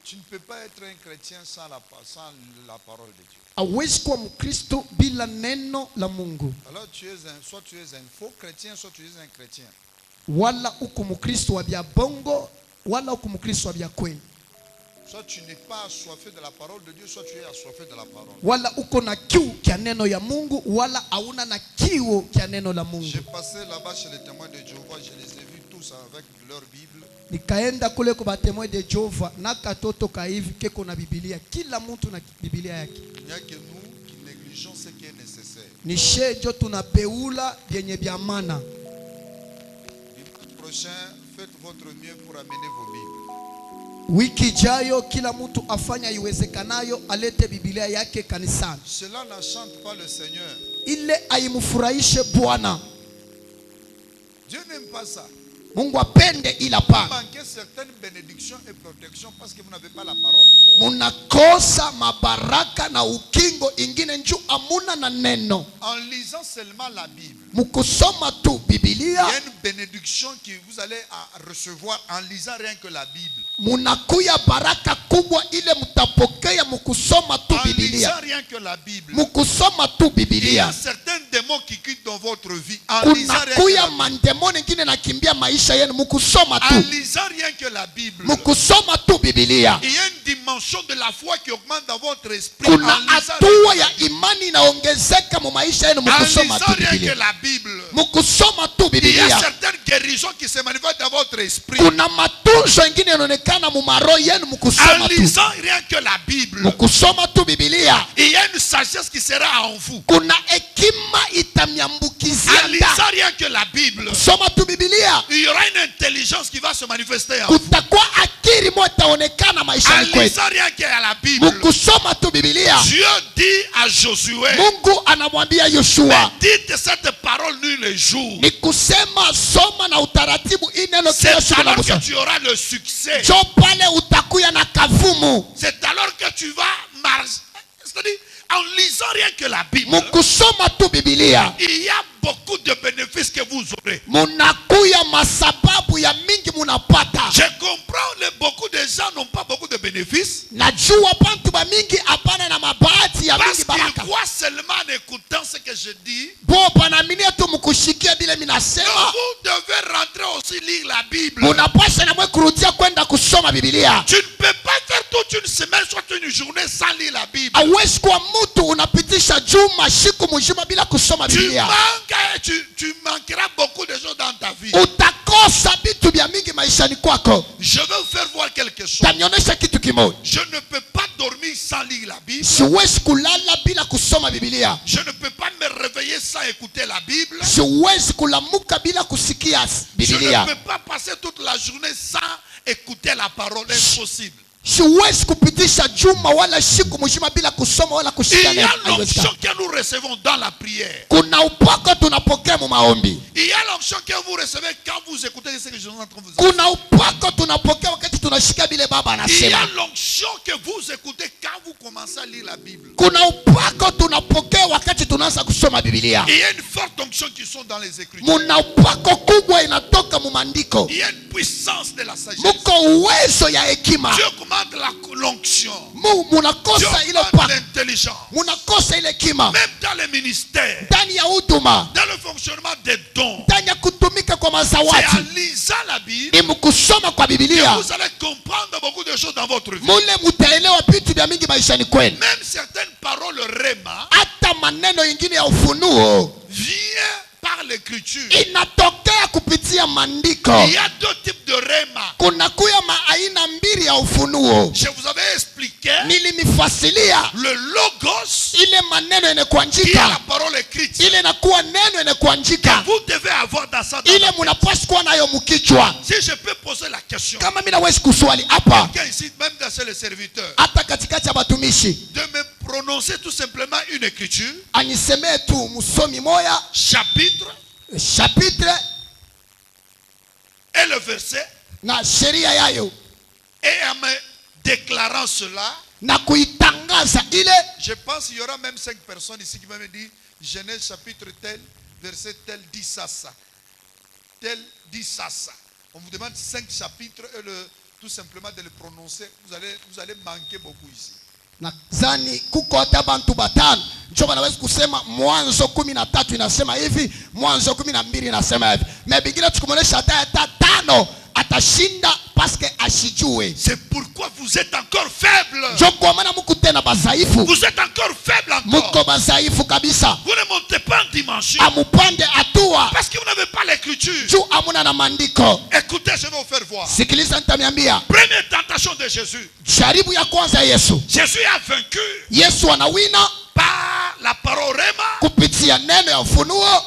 Tu ne peux pas être un chrétien sans la parole de Dieu. Hauwezi kuwa Mkristo bila neno la Mungu. Alors soit tu es un faux chrétien, soit tu es un chrétien. Wala uko Mkristo wa bya bongo, wala uko Mkristo wa bya kweli. Soit tu n'es pas assoiffé de la parole de Dieu, soit tu es assoiffé de la parole. Wala uko na kiu kya neno ya Mungu, wala hauna na kiu kya neno la Mungu. J'ai passé là-bas chez les témoins de Jéhovah, je les ai vus tous avec leur Bible. Nikaenda kule kwa témoins de Jéhovah na katoto ka hivi keko na Biblia, kila mtu na Biblia yake. Il n'y a que nous qui négligeons ce qui est nécessaire. Ni shejo tunapeula vyenye vya maana. Dimanche prochain, faites votre mieux pour amener vos Bibles. Wiki jayo kila mtu afanya iwezekanayo alete Biblia yake kanisani. Cela n'enchante pas le Seigneur. Ile aimfurahishe Bwana. Dieu n'aime pas ça. Mungu apende ila Vous pa. manquez certaines bénédictions et protections parce que vous n'avez pas la parole. Munakosa mabaraka na ukingo ingine njoo amuna na neno. En lisant seulement la Bible, Mukusoma tu il y Biblia, a une bénédiction que vous allez recevoir en lisant rien que la Bible. munakuya baraka kubwa ile mutapokea mukusoma tu En lisant Biblia. rien que la Bible. Mukusoma tu Il y a Biblia. certains démons qui quittent dans votre vie en lisant rien que la Kunakuya Bible. mandemoni ingine nakimbia maisha yenu mukusoma En tu. lisant rien que la Bible. Mukusoma tu Biblia. Il y a une dimension de la foi qui augmente dans votre esprit. En Kuna lisant hatua ya imani inaongezeka mu maisha yenu mukusoma tu rien que Biblia. la Bible. Mukusoma tu Il y a Biblia. certaines guérisons qui se manifestent dans votre esprit. Kuna matunzo ingine yanaonekana mu maro yenu En mukusoma tu. lisant rien que la Bible. Mukusoma tu Biblia. Il y a une sagesse qui sera en vous. Kuna hekima itamiambukizia En lisant ndani. rien que la Bible. Soma tu Biblia. Il y aura une intelligence qui va se manifester en vous. Kutakuwa akili moja itaonekana En maishani kwetu. lisant rien que la Bible. Mukusoma tu Biblia. Dieu dit à Josué, Mungu anamwambia Yoshua, dites cette parole nuit et jour. ni kusema soma na utaratibu hii neno kila C'est siku na alors que kusoma. tu auras le succès. Jo pale utakuya na kavumu. C'est alors que tu vas marcher. C'est-à-dire, en lisant rien que la Bible, Mukusoma tu Biblia. il y a beaucoup de bénéfices que vous aurez. Munakuya masababu ya mingi munapata. Je comprends, beaucoup de gens n'ont pas beaucoup de bénéfices Najua bantu ba mingi hapana na mabahati ya parce mingi qu'ils baraka. croient seulement en écoutant ce que je dis. Bo panaminia tu mukushikia bila Donc minasema. vous devez rentrer aussi lire la Bible. Munapasha na mwe kurudia kwenda kusoma Biblia. Tu ne peux pas faire toute une semaine, soit une journée sans lire la Bible. Hauwezi kuwa mtu unapitisha juma siku mzima bila kusoma Tu Biblia. manques, tu manqueras beaucoup de choses dans ta vie. Utakosa vitu vya mingi maishani kwako. Je vais vous faire voir quelque chose. Tanionyesha kitu kimoja. Je ne peux pas dormir sans lire la Bible. Siwezi kulala bila kusoma Biblia. Je ne peux pas me réveiller sans écouter la Bible. Siwezi kulamuka bila kusikia Je ne Biblia. peux pas passer toute la journée sans écouter la parole. Impossible. Siwezi kupitisha juma wala siku mzima bila kusoma wala Il kusikia y neno. a l'onction Haiwezekani. que nous recevons dans la prière. Kuna upako tunapokea mu maombi. Il y a l'onction que vous recevez quand vous écoutez ce que je suis en train de vous dire. Kuna upako tunapokea wakati tunashika bile baba Il y a anasema. l'onction que vous écoutez quand vous commencez à lire la Bible. Kuna upako tunapokea wakati tunaanza kusoma Biblia. Il y a une forte onction qui sont dans les Écritures. Muna upako kubwa inatoka mu maandiko. Il y a une puissance de la sagesse. Muko uwezo ya hekima. Dieu commande l'onction. Dieu Munakosa ile commande upako. l'intelligence. Munakosa ile hekima. Même dans les ministères, Ndani ya huduma, dans le fonctionnement des dons, ndani ya kutumika kwa c'est en mazawadi. lisant la Bible Ni mkusoma kwa que Biblia. vous allez comprendre beaucoup de choses dans votre vie. Mule mutaelewa vitu vya mingi maishani kwenu. Même certaines paroles rema Hata maneno ingine ya ufunuo viennent par l'écriture. inatokea kupitia maandiko. Il y a deux types de rema. Kuna kuya maaina mbili ya ufunuo. Je vous avais expliqué Nilimifasilia le logos ile maneno yenye qui est la kuandika, parole écrite. ile inakuwa neno yenye kuandika, Vous devez avoir dans ça. Dans ile la tête. munapaswa kuwa nayo mkichwa. Si je peux poser la question, Kama mimi nawezi kuswali hapa, quelqu'un ici, même dans chez les serviteurs, hata katikati ya batumishi, de me prononcer tout simplement une écriture, anisemee tu msomi moya chapitre chapitre et le verset, na sheria yayo et en me déclarant cela, na kuitangaza ile. je pense qu'il y aura même 5 personnes ici qui vont me dire Genèse chapitre tel, verset tel, dit ça, ça. Tel dit ça, ça. On vous demande 5 chapitres et tout simplement de le prononcer, vous allez manquer beaucoup ici. Nadhani kuko hata bantu batano ndio wanaweza kusema Mwanzo 13 inasema hivi, Mwanzo 12 inasema hivi. Mais Biblia tukumonesha hata tano atashinda parce que ashijue. C'est pourquoi vous êtes encore faible. Ndio kwa maana mko tena bazaifu. Vous êtes encore faible encore. Mko bazaifu kabisa. Vous ne montez pas en dimension. Amupande atua. Parce que vous n'avez pas l'écriture. Juu amuna na maandiko. Écoutez, je vais vous faire voir. Sikiliza nitamiambia. Première tentation de Jésus. Jaribu ya kwanza Yesu. Jésus a vaincu. Yesu anawina par la parole rema. Kupitia neno ya ufunuo.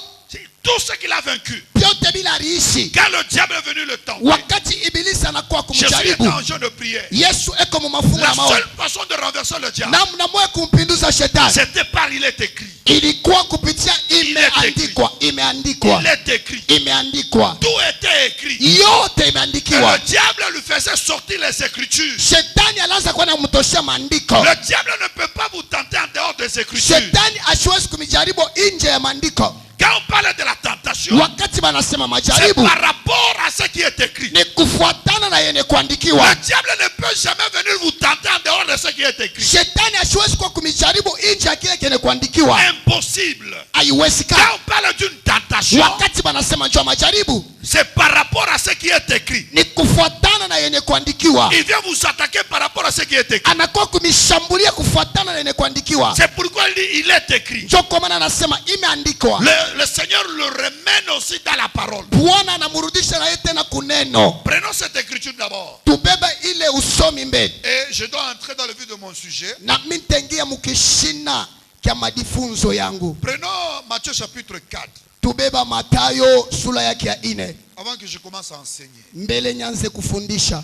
Tout ce qu'il a vaincu. Vyote bila riishi. Quand le diable est venu le tenter. Wakati ibilisi anakuwa kumjaribu. Jésus est en jeu de prière. Yesu eko mu mafungo ya maombi. La seule façon de renverser le diable. Namna moja kumpinduza shetani. C'était par il est écrit. Ilikuwa kupitia imeandikwa. Imeandikwa. Il est écrit. Imeandikwa. Tout était écrit. Yote imeandikiwa. Le diable lui faisait sortir les écritures. Shetani alianza kuwa anamtoshia maandiko. Le diable ne peut pas vous tenter en dehors des écritures. Shetani asiwezi kumjaribu nje ya maandiko. Quand on parle de la tentation, wakati banasema c'est majaribu par rapport à ce qui est écrit. ni kufuatana na yenye kuandikiwa. Le diable ne peut jamais venir vous tenter en dehors de ce qui est écrit. Shetani asiwezi kuwa kumjaribu nje ya kile kenye kuandikiwa. Impossible. Haiwezekani. Quand on parle d'une tentation, wakati banasema njoo majaribu, c'est par rapport à ce qui est écrit. ni kufuatana na yenye kuandikiwa. Il vient vous attaquer par rapport à ce qui est écrit. Anakuwa kumishambulia kufuatana na yenye kuandikiwa. C'est pourquoi il dit il est écrit. Njoo kwa maana anasema imeandikwa. Le Seigneur le remène aussi dans la parole. Bwana anamrudisha na yeye tena kuneno. Prenons cette écriture d'abord. Tubebe ile usomi mbele. Et je dois entrer dans le vif de mon sujet. Na mimi nitaingia mkishina kya madifunzo yangu. Prenons Matthieu chapitre 4. Tubeba Mathayo sura yake ya 4. Avant que je commence à enseigner. Mbele nyanze kufundisha.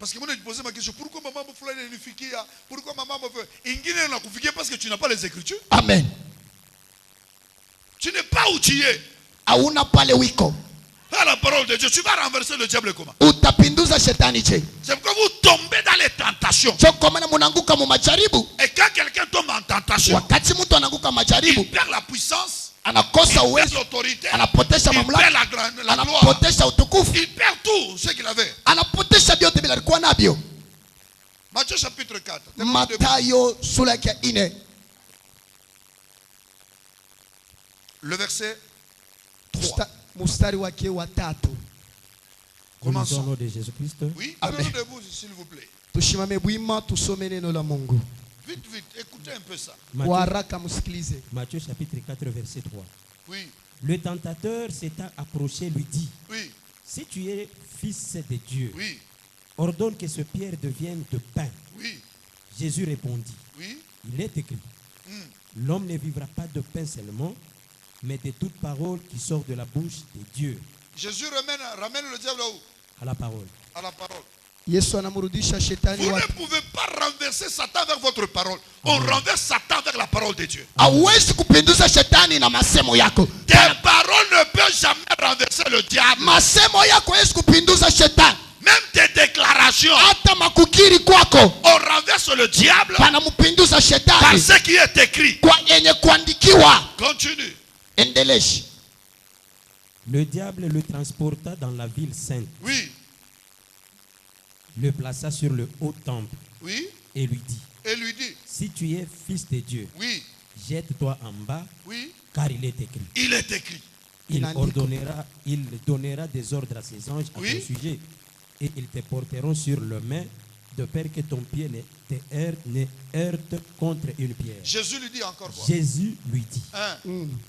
Parce que moi je pose ma question, pourquoi maman me fait l'unifier? Pourquoi maman me fait inginer na kufikia parce que tu n'as pas les écritures? Amen. Tu n'es pas où tu es. Hauna pale wiko. À la parole de Dieu, tu vas renverser le diable comment? Utapinduza shetani je. C'est pourquoi vous tombez dans les tentations. Njoo kwa maana mnanguka mu majaribu. Et quand quelqu'un tombe en tentation, Wakati mtu ananguka majaribu, il perd la puissance, anakosa il perd uwezo, l'autorité, anapotesha il perd mamlaka, la gloire, anapotesha utukufu, il perd tout ce qu'il avait. anapotesha vyote bila alikuwa navyo. Matthieu chapitre 4. Mathayo sura yake ya 4. Le verset 3. Mstari wake wa 3. Commençons. Au nom de Jésus-Christ. Oui, Amen. prenons debout s'il vous plaît. Tushimame bwima tusome neno la Mungu. Vite, vite, écoutez un peu ça. Kwa Matthieu, haraka msikilize. Matthieu chapitre 4 verset 3. Oui, Le tentateur s'étant approché lui dit, oui, si tu es fils de Dieu, oui, ordonne que ce pierre devienne de pain. oui, Jésus répondit, oui. il est écrit, l'homme ne vivra pas de pain seulement, mais de toute parole qui sort de la bouche de Dieu. Jésus ramène le diable où? À la parole. À la parole. Yesu anamrudisha shetani Vous wa. ne pouvez pas renverser Satan vers votre parole. On renverse Satan vers la parole de Dieu. Hawezi kupinduza shetani na masemo yako. Tes paroles ne peuvent jamais renverser le diable. Masemo yako hawezi kupinduza shetani. Même tes déclarations, Hata makukiri kwako on renverse le diable panampinduza par shetani ce qui est écrit. kwa yenye kuandikiwa. Continue. Endeleshi. Le diable le transporta dans la ville sainte, Oui, le plaça sur le haut temple oui. et lui dit, Et lui dit, si tu es fils de Dieu, oui, jette-toi en bas, oui. car il est écrit. Il est écrit. Il Inandiko. donnera des ordres à ses anges à Oui. ton sujet, et ils te porteront sur le main, de peur que ton pied ne heurte contre une pierre. Jésus lui dit encore quoi? Jésus lui dit, Hein?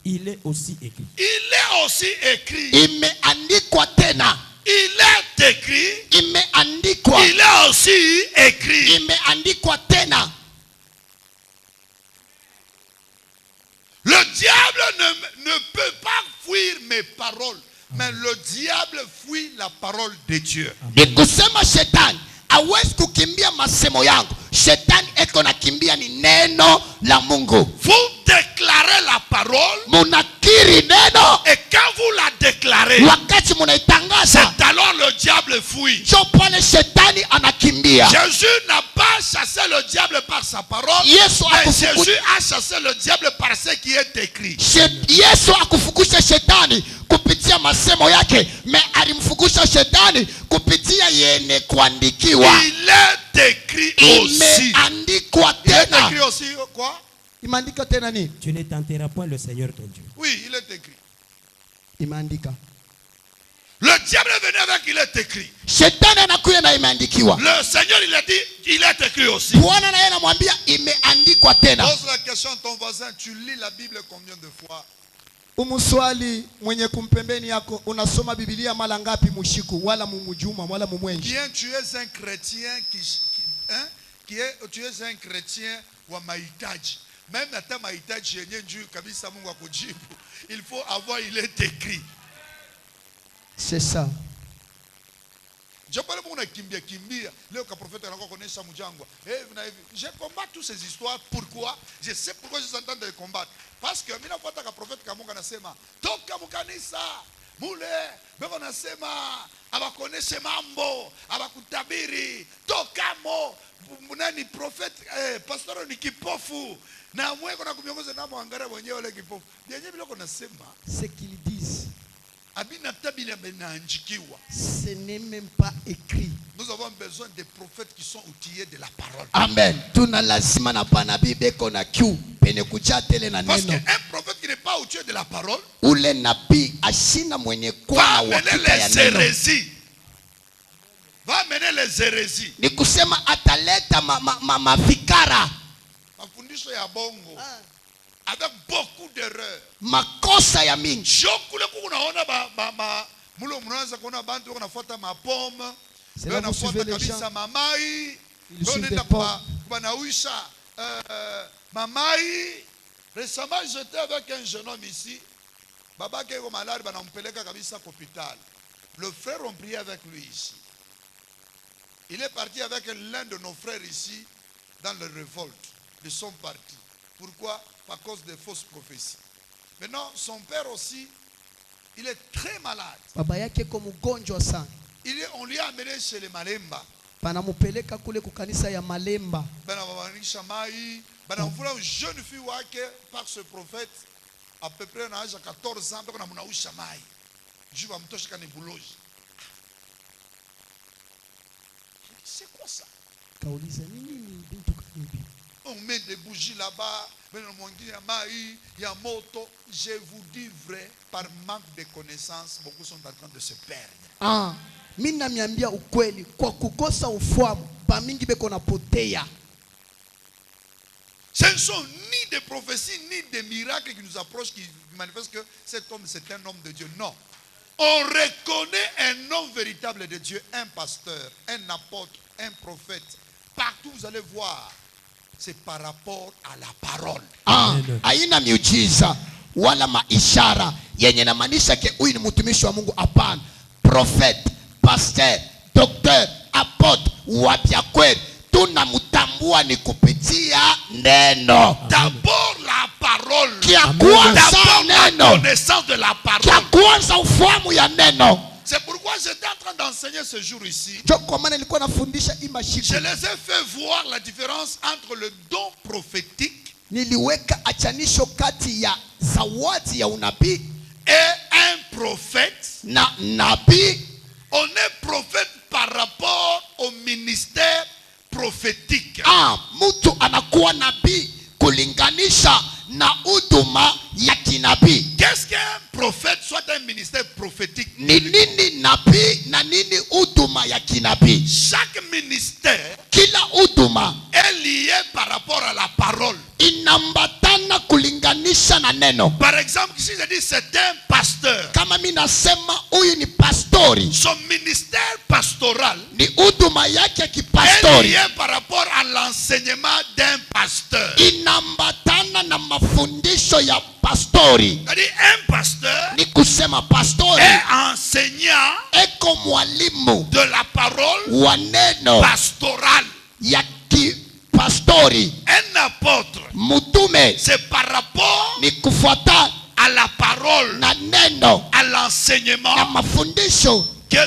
il est aussi écrit. Il est aussi écrit. Imeandikwa tena. Il est écrit. Imeandikwa. Il est aussi écrit. Imeandikwa tena. Le diable ne peut pas fuir mes paroles. Mais le diable fuit la parole de Dieu. Ni kusema shetani hawezi kukimbia masemo yangu. Shetani eko nakimbia ni neno la Mungu. Vous déclarez la parole. Munakiri neno. Et quand vous la déclarez, Wakati munaitangaza, c'est alors le diable fuit. njo pale shetani anakimbia. Jésus n'a pas a chassé le diable par sa parole. Yesu Mais akufuku- Jésus a chassé le diable par ce qui est écrit. Yesu akufukusha shetani kupitia masemo yake, me alimfukusha shetani kupitia yene kuandikiwa. Il est écrit aussi. Imeandikwa Il est tena. écrit aussi quoi? Imeandikwa tena nini? Tu ne tenteras point le Seigneur ton Dieu. Oui, il est écrit. Imeandika. Le diable est venu avec il est écrit. Shetani anakuja na imeandikiwa. Le Seigneur il a dit il est écrit aussi. Bwana naye anamwambia imeandikwa tena. Pose la question à ton voisin, tu lis la Bible combien de fois? Umuswali mwenye kumpembeni yako, unasoma Biblia mara ngapi mushiku wala mumujuma wala mumwenji? Bien, tu es un chrétien tu es un chrétien wa mahitaji. Même hata mahitaji yenye juu kabisa Mungu akujibu. Il faut avoir il est écrit. C'est ça. Je parle pour kimbia. Leo ka prophète anakuwa kuonesha mjangwa. Je combats toutes ces histoires. Pourquoi? Je sais pourquoi je suis en train de les combattre. Parce que mimi nafuata ka prophète kama Mungu anasema, toka mkanisa mule beko nasema abakoneshe mambo, abakutabiri, toka mo nani prophète pastor ni kipofu. Na mweko na kumiongoza na mwangara wenyewe wale kipofu. Yenyewe biloko nasema Ce qu'ils disent, ce n'est même pas écrit. nous avons besoin des prophètes qui sont outillés de la parole. Amen. Tuna lazima na panabii beko na kiu pene kuja tele na Parce neno. qu'un prophète qui n'est pas outillé de la parole Ule nabii ashina mwenye kuwa va na amener uhakika ya les neno. hérésies. Va amener les hérésies. Ni kusema ataleta mafikara, Mafundisho ya bongo avec beaucoup d'erreurs. makosa ya mingi. Jokule kunaona mulo mnaanza kuona bantu wanafuata mapome. C'est là vous suivez les gens. Kabisa mamai. Ils suivent des Nenda pommes. banawisha mamai. Récemment j'étais avec un jeune homme ici. Baba qui est malade banampeleka kabisa à l'hôpital. Le frère on priait avec lui ici. Il est parti avec l'un de nos frères ici dans le révolte. Ils sont partis. Pourquoi? À cause des fausses prophéties. Maintenant, son père aussi, il est très malade. Baba yake ko mgonjwa sana. On lui a amené chez les Malemba. Panamupeleka kule kukanisa ya Malemba. Une jeune fille par ce prophète, à peu près à l'âge de 14 ans, c'est quoi ça? On met des bougies là-bas, il y a moto. Je vous dis vrai, par manque de connaissances, beaucoup sont en train de se perdre. Mimi namiambia ukweli, kwa kukosa ufahamu pamingi beko napotea. Ce ne sont ni des prophéties ni des miracles qui nous approchent, qui manifestent que cet homme c'est un homme de Dieu. Non. On reconnaît un homme véritable de Dieu, un pasteur, un apôtre, un prophète. Partout vous allez voir, c'est par rapport à la parole. Haina miujiza wala maishara yenye namaanisha ke huyu ni mtumishi wa Mungu. Hapana. Prophète, pasteur, docteur, apôtre, wapya kweli tunamtambua ni kupitia neno. D'abord la parole. D'abord la connaissance de la parole. C'est pourquoi j'étais en train d'enseigner ce jour ici. Je les ai fait voir la différence entre le don prophétique niliweka achanisho kati ya zawadi ya unabii et un prophète. Na nabii. On est prophète par rapport au ministère prophétique. Mtu anakuwa nabii kulinganisha na huduma ya kinabii. Qu'est-ce qu'un prophète, soit un ministère prophétique? Ni nini nabii na nini huduma ya kinabii? Chaque ministère, kila huduma est lié par rapport à la parole. Inambatana kulinganisha na neno. Par exemple, si je dis c'est un pasteur, kama mimi nasema huyu ni pastori, son ministère pastoral ni huduma yake est kipastori lié par rapport à l'enseignement d'un pasteur. Inambatana na mafundisho ya pastori. C'est-à-dire un pasteur Ni kusema pastori est enseignant eko mwalimu de la parole wa neno pastorale. ya kipastori. Un apôtre, Mutume c'est par rapport ni kufuata à la parole, na neno à na l'enseignement mafundisho que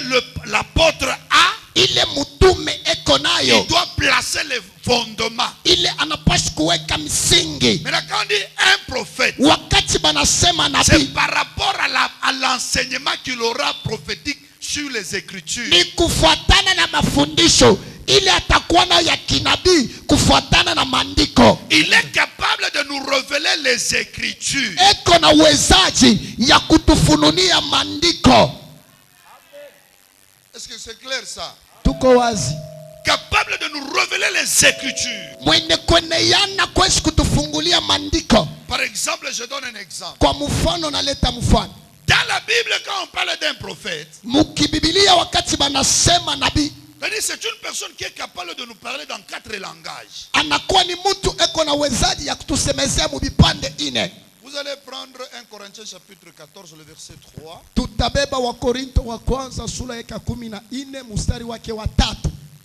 l'apôtre a. ile mutume eko iko il nayo, doit placer les fondements. ile anapaswa kuweka msingi. Maintenant, quand on dit un prophète, Wakati banasema c'est nabii, par rapport à l'enseignement qu'il aura prophétique sur les Écritures. ni kufuatana na mafundisho ile atakuwa nayo ya kinabii, kufuatana na maandiko. Il est capable de nous révéler les Écritures. Eko na uwezaji ya kutufunulia maandiko. Est-ce que c'est clair ça? Tuko wazi? Capable de nous révéler les Écritures. Mwenye kweneyana kwezi kutufungulia maandiko. Par exemple, je donne un exemple. Kwa mfano, naleta mfano. Dans la Bible, quand on parle d'un prophète, Mukibibilia wakati banasema nabii, c'est une personne qui est capable de nous parler dans 4 langages. anakuwa ni mtu eko na uwezaji ya kutusemezea mubipande ine. Vous allez prendre 1 Corinthiens chapitre 14, le verset 3. Tutabeba wa Korinto wa kwanza sura ya 14 mstari wake wa 3.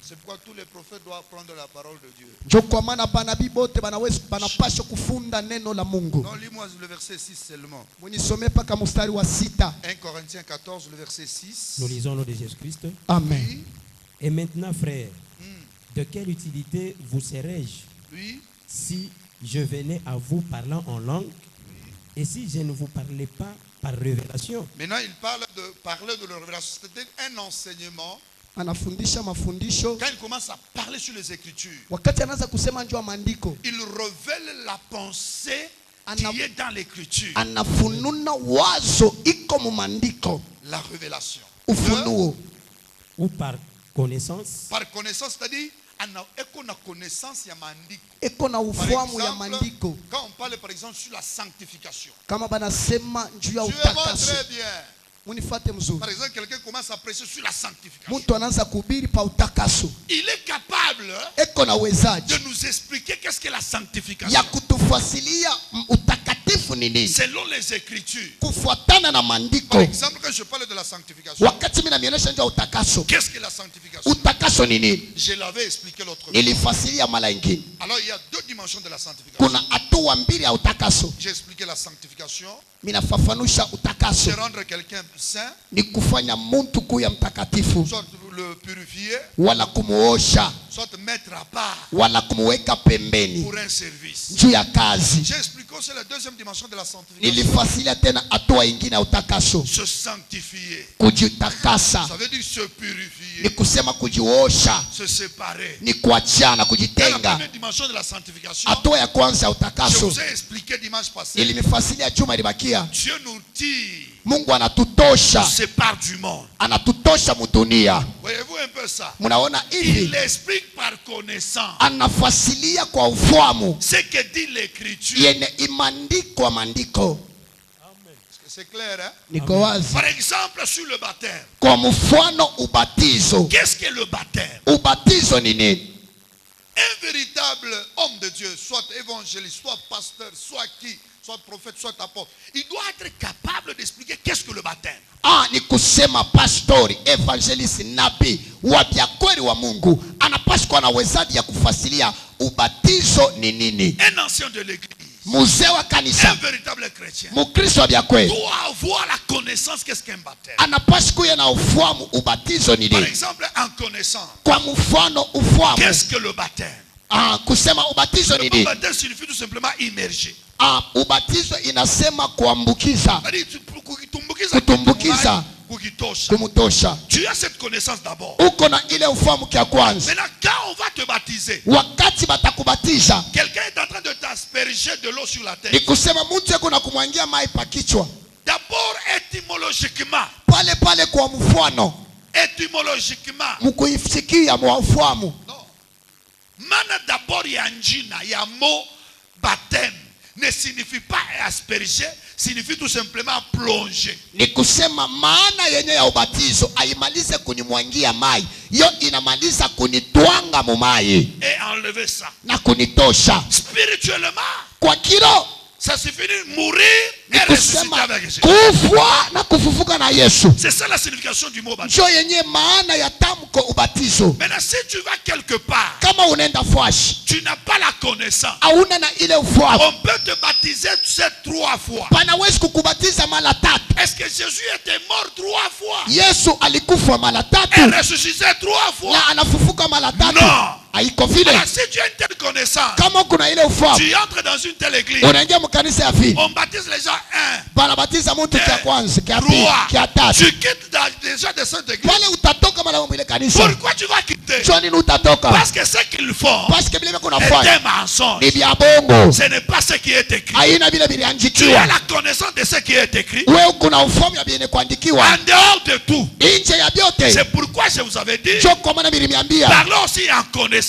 C'est pourquoi tous les prophètes doivent prendre la parole de Dieu. Njo kwa maana banabii bote banapaswa kufunda neno la Mungu. Non, lis-moi le verset 6 seulement. Munisome paka mstari wa 6. 1 Corinthiens 14, le verset 6. Nous lisons le de Jésus-Christ. Amen. Oui, Et maintenant, frères, de quelle utilité vous serais-je oui, si je venais à vous parlant en langue et si je ne vous parlais pas par révélation? Maintenant, il parle de parler de la révélation. C'est un enseignement. Anafundisha mafundisho. Quand il commence à parler sur les Écritures, Wakati anaanza kusema njoo maandiko, il révèle la pensée Ana- qui est dans l'Écriture. anafununa wazo iko mu maandiko. La révélation. Ufunuo. Ou par connaissance? Par connaissance, c'est-à-dire, on a connaissance, il y a mandiko. Eko na Par ufahamu ya exemple, maandiko. quand on parle par exemple sur la sanctification, Kama banasema njuu ya suivez-moi utakaso. très bien. Munifate mzuri. Par exemple, quelqu'un commence à prêcher sur la sanctification. Mtu anaanza kuhubiri pa utakaso. Il est capable Eko na de uwezaji nous expliquer qu'est-ce que la sanctification. ya kutufasilia utakatifu ni nini Selon les Écritures. kufuatana na Par maandiko. exemple, quand je parle de la sanctification, Wakati mimi namionyesha njoo utakaso, qu'est-ce que la sanctification? utakaso ni nini? Je l'avais expliqué l'autre fois. Nilifasilia mara nyingine. Alors, il y a 2 dimensions de la sanctification. Kuna hatua mbili ya utakaso. J'ai expliqué la sanctification, Minafafanusha utakaso c'est rendre quelqu'un saint, ni kufanya mtu kuya mtakatifu, soit le purifier, wala kumuosha, soit mettre à part wala kumuweka pembeni pour un service. juu ya kazi. J'ai expliqué aussi la 2e dimension de la sanctification. Nilifasilia tena hatua ingine ya utakaso, Se sanctifier. kujitakasa Ça veut dire se ni purifier, kusema kujiosha, se séparer. ni kuachana, Dans la kujitenga. première dimension de la sanctification, Hatua ya kwanza ya je utakaso vous ai expliqué dimanche passé, nilimefasilia juma ilibakia. Dieu nous tire, Mungu anatutosha, nous sépare du monde. anatutosha mudunia. Voyez-vous un peu ça? Munaona hivi, Il explique par connaissance anafasilia kwa ufahamu ce que dit l'Écriture. yenye imandikwa maandiko. C'est clair, hein? Niko wazi? Par exemple, sur le baptême. Kwa mfano ubatizo. Qu'est-ce que le baptême? Ubatizo ni nini? Un véritable homme de Dieu, soit évangéliste, soit pasteur, soit qui, soit prophète, soit apôtre, il doit être capable d'expliquer qu'est-ce que le baptême. Ni kusema pastori, evangelist, nabii wa kweli wa Mungu anapaswa kuwa na uwezaji ya kufasilia ubatizo ni nini. Un ancien de l'église, Mzee wa un kanisa, véritable chrétien, Mkristo wa kweli doit avoir la connaissance qu'est-ce qu'un baptême. anapaswa kuwa na ufahamu ubatizo ni Par nini. exemple, en connaissant, Kwa mfano ufahamu, qu'est-ce que le baptême? kusema ubatizo ni Le nini. baptême signifie tout simplement immerger. Ubatizo inasema kuambukiza, C'est-à-dire, kutumbukiza, kumutosha. tu as cette connaissance d'abord. Uko na ile ufahamu kia kwanza. Maintenant, quand on va te baptiser, Wakati batakubatisha, quelqu'un est en train de t'asperger de l'eau sur la ni tête. kusema mtu yako na kumwangia mai pa kichwa. D'abord, étymologiquement, Pale pale kwa mfano, mkuifikia mwafahamu. non. Mana d'abord, il y a un jina, il y a un mot baptême. Ne signifie pas asperger, signifie tout simplement plonger. Ni kusema maana yenye ya ubatizo haimalize kunimwangia mai, yo inamaliza kunitwanga mumai Et enlever ça. na kunitosha Spirituellement, kwa kilo. Ça signifie mourir et Ni ressusciter kusema avec Jésus. kufwa na kufufuka na Yesu. C'est ça la signification du mot baptême. Njo yenye maana ya tamko ubatizo. Maintenant, si tu vas quelque part, Kama unaenda fwashi, tu n'as pas la connaissance. hauna na ile ufahamu, On peut te baptiser, tu sais, 3 fois. panawezi kukubatiza mara 3. Est-ce que Jésus était mort 3 fois Yesu alikufa mara et 3 ressuscité 3 fois? na anafufuka mara 3. Non. Haiko vile. Alors, si tu as une telle connaissance, Kama kuna ile ufahamu, tu entres dans une telle église, unaingia mkanisa ya vile, on baptise les gens, 1, banabatiza mtu kia kwanza, kia pili, 3. kia 3. Tu quittes déjà de cette église. Pale utatoka mara mwile kanisa. Pourquoi tu vas quitter? Njo nini utatoka? Parce que ce qu'ils font Parce que vile kuna est fanya un mensonge. ni vya bongo. Ce n'est pas ce qui est écrit. Haina vile Tu as viliandikiwa. la connaissance de ce qui est écrit. Wewe kuna ufahamu ya vile kuandikiwa. En dehors de tout. Nje ya vyote. C'est pourquoi je vous avais dit, Njo kwa maana nilimiambia. parlons aussi en connaissance.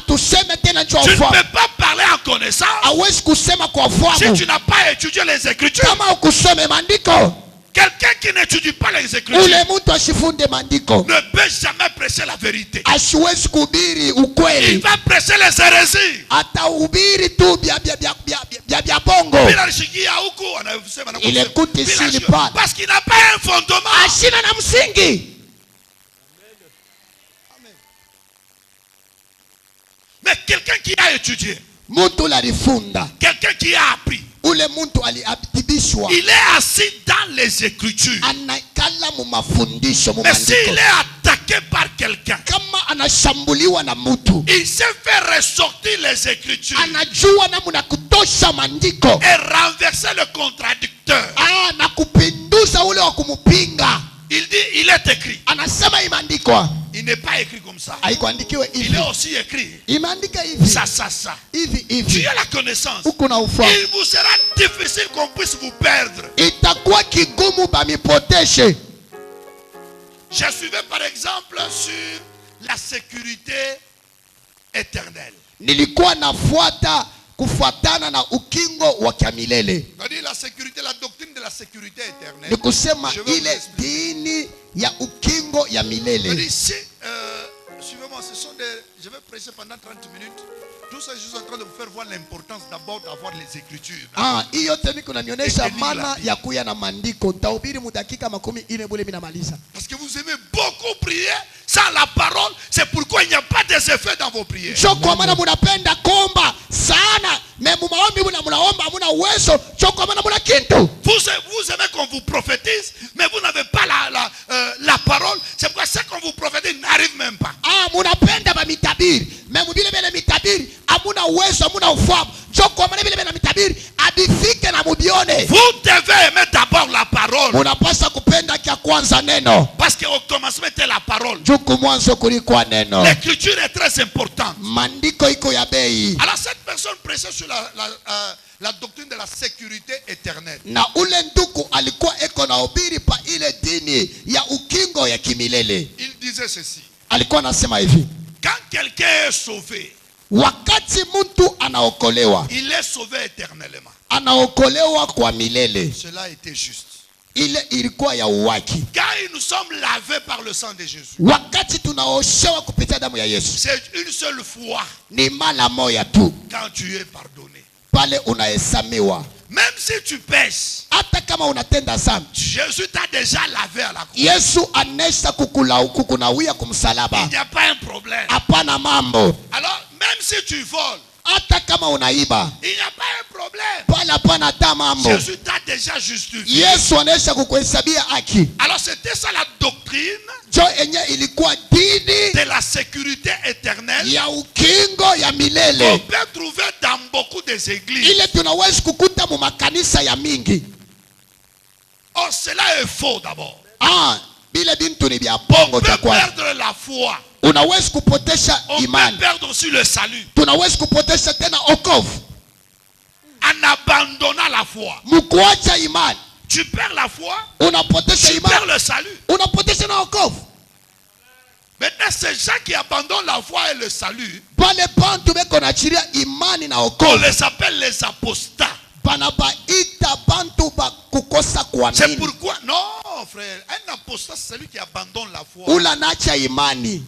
Tuseme tena njo Tu ne ufahamu. peux pas parler en connaissance Hawezi kusema kwa si ufahamu tu n'as pas étudié les Écritures. kama ukusome maandiko. Quelqu'un qui n'étudie pas les Écritures Ule mtu asifunde maandiko ne peut jamais prêcher la vérité. asiwezi kuhubiri Il ukweli. va prêcher les hérésies. Atahubiri tu bya bongo. Bila rishikia huku, anasema na Ile kusema. kuti Bila sili shio. pale. Parce qu'il n'a pas un fondement. Ashina na msingi. Mais quelqu'un qui a étudié, Mtu alifunda. quelqu'un qui a appris, Ule mtu aliadhibishwa. il est assis dans les Écritures. Anakala mu mafundisho mu Mais s'il maandiko. est attaqué par quelqu'un, Kama anashambuliwa na mtu, il sait faire ressortir les Écritures anajua namna kutosha maandiko. et renverser le contradicteur. Na kupinduza ule wa kumupinga. Il dit, il est écrit. Anasema imeandikwa. Il n'est pas écrit comme ça. Haikuandikiwe Il hivi. est aussi écrit. Imeandika hivi. Ça. Hivi Tu hivi. as la connaissance. Huko na ufahamu. Il vous sera difficile qu'on puisse vous perdre. Itakuwa kigumu bamipoteshe. Je suivais par exemple sur la sécurité éternelle. Nilikuwa nafuata kufuatana na ukingo wa milele. C'est-à-dire la sécurité, la doctrine de la sécurité éternelle. Ni kusema Je vais vous ile expliquer. dini ya ukingo ya milele. C'est-à-dire, suivez-moi, je vais prêcher pendant 30 minutes. Tout ça, je suis en train de vous faire voir l'importance d'abord d'avoir les Écritures. Hii yote miko nanionyesha Ekelila. maana ya kuya na maandiko. Nitahubiri mu dakika 40 bule minamaliza. Parce que vous aimez beaucoup prier sans la parole. C'est pourquoi il n'y a pas des effets dans vos prières. Cho kwa maana munapenda komba sana. Memu maombi munaomba muna uwezo. Cho kwa maana muna kintu. Vous aimez qu'on vous prophétise, mais vous n'avez pas la parole. C'est pourquoi ce qu'on vous prophétise n'arrive même pas. Munapenda ba mitabiri. Memu bile bile mitabiri. Amuna uwezo, amuna ufahamu. Cho kwa maana bile bile mitabiri. Abifike na mubione. Vous devez aimer d'abord la parole. Munapasa kupenda kia kwanza neno. Parce qu'au commencement était la parole. Juku mwanzo kulikuwa neno. L'écriture est très importante. Maandiko iko ya bei. Alors cette personne prêchait sur la doctrine de la sécurité éternelle. Na ule nduku alikuwa eko na ubiri pa ile dini ya ukingo ya kimilele. Il disait ceci. Alikuwa anasema hivi. Quand quelqu'un est sauvé, Wakati mtu anaokolewa, il est sauvé éternellement. anaokolewa kwa milele. Cela était juste. Ile ilikuwa ya uwaki. Car nous sommes lavés par le sang de Jésus. Wakati tunaoshewa kupitia damu ya Yesu, C'est une seule fois ni mara moja tu quand tu es pardonné. pale unahesabiwa. Même si tu pèches, Hata kama unatenda dhambi, Jésus t'a déjà lavé à la croix. Yesu anesha kukunawia Il kumsalaba. n'y a pas un problème. Hapana mambo. Alors, même si tu voles, Hata kama unaiba, il n'y a pas un problème. pale hapana hata mambo. Jésus t'a déjà justifié. Yesu anesha kukuhesabia haki. Alors, c'était ça la doctrine Jo enye ilikuwa dini de la sécurité éternelle ya ukingo ya qu'on milele. peut trouver dans beaucoup des églises. Ile tunawezi kukuta mu makanisa ya mingi. Or, cela est faux d'abord. Bile bintu ni bya On bongo peut cha kwanza. perdre la foi. Unawezi kupotesha On peut imani. perdre aussi le salut Tunawezi kupotesha tena okovu. en abandonnant la foi. Mkuacha imani, Tu perds la foi, unapotesha tu perds imani, le salut. unapotesha na okovu. Maintenant, ces gens qui abandonnent la foi et le salut, Pale bantu beko nachiria imani na on okovu. les appelle les apostats. Banabaita bantu ba kukosa C'est kuamini. pourquoi, non frère, un apostat c'est celui qui abandonne la foi. Ula nacha imani.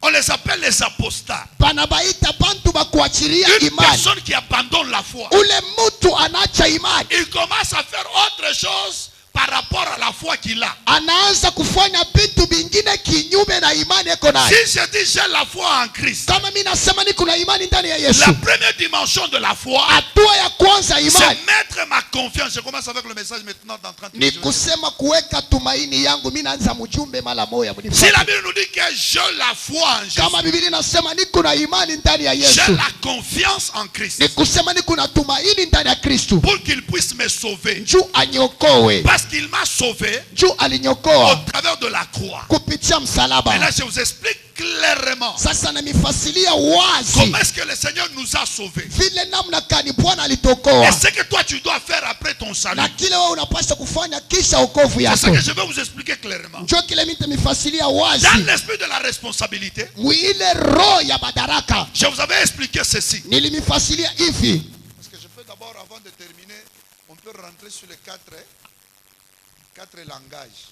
On les appelle les apostats. banabaita bantu bakuachiria Une imani. personne qui abandonne la foi. Ule mtu anacha imani, Il commence à faire autre chose par rapport à la foi qu'il a. anaanza kufanya vitu vingine kinyume na imani eko nayo. Si je dis j'ai la foi en Christ, Kama mimi nasema niko na imani ndani ya Yesu, la première dimension de la foi, hatua ya kwanza ya c'est imani mettre ma confiance. Je commence avec le message maintenant dans 30 ni minutes. kusema kuweka tumaini yangu. Mimi naanza mjumbe mara moja Si mnifuate. la Bible nous dit que j'ai la foi en Jésus, Kama Biblia inasema niko na imani ndani ya j'ai Yesu, la confiance en Christ ni kusema niko na tumaini ndani ya Kristo pour qu'il puisse me sauver. juu aniokoe, Parce qu'il m'a sauvé juu au aliniokoa travers de la croix. kupitia Et msalaba. là, je vous explique clairement Sasa namifasilia wazi comment est-ce que le Seigneur nous a sauvés. vile namna kani Bwana Et alitokoa ce que toi tu dois faire après ton salut. na kile wewe unapaswa kufanya kisha wokovu C'est ce yako. que je vais vous expliquer clairement. Njoo kile mimi nitamifasilia wazi Dans l'esprit de la responsabilité, mwile roho ya madaraka. je vous avais expliqué ceci. Nilimifasilia hivi. Parce que je peux d'abord, avant de terminer, on peut rentrer sur les quatre langages.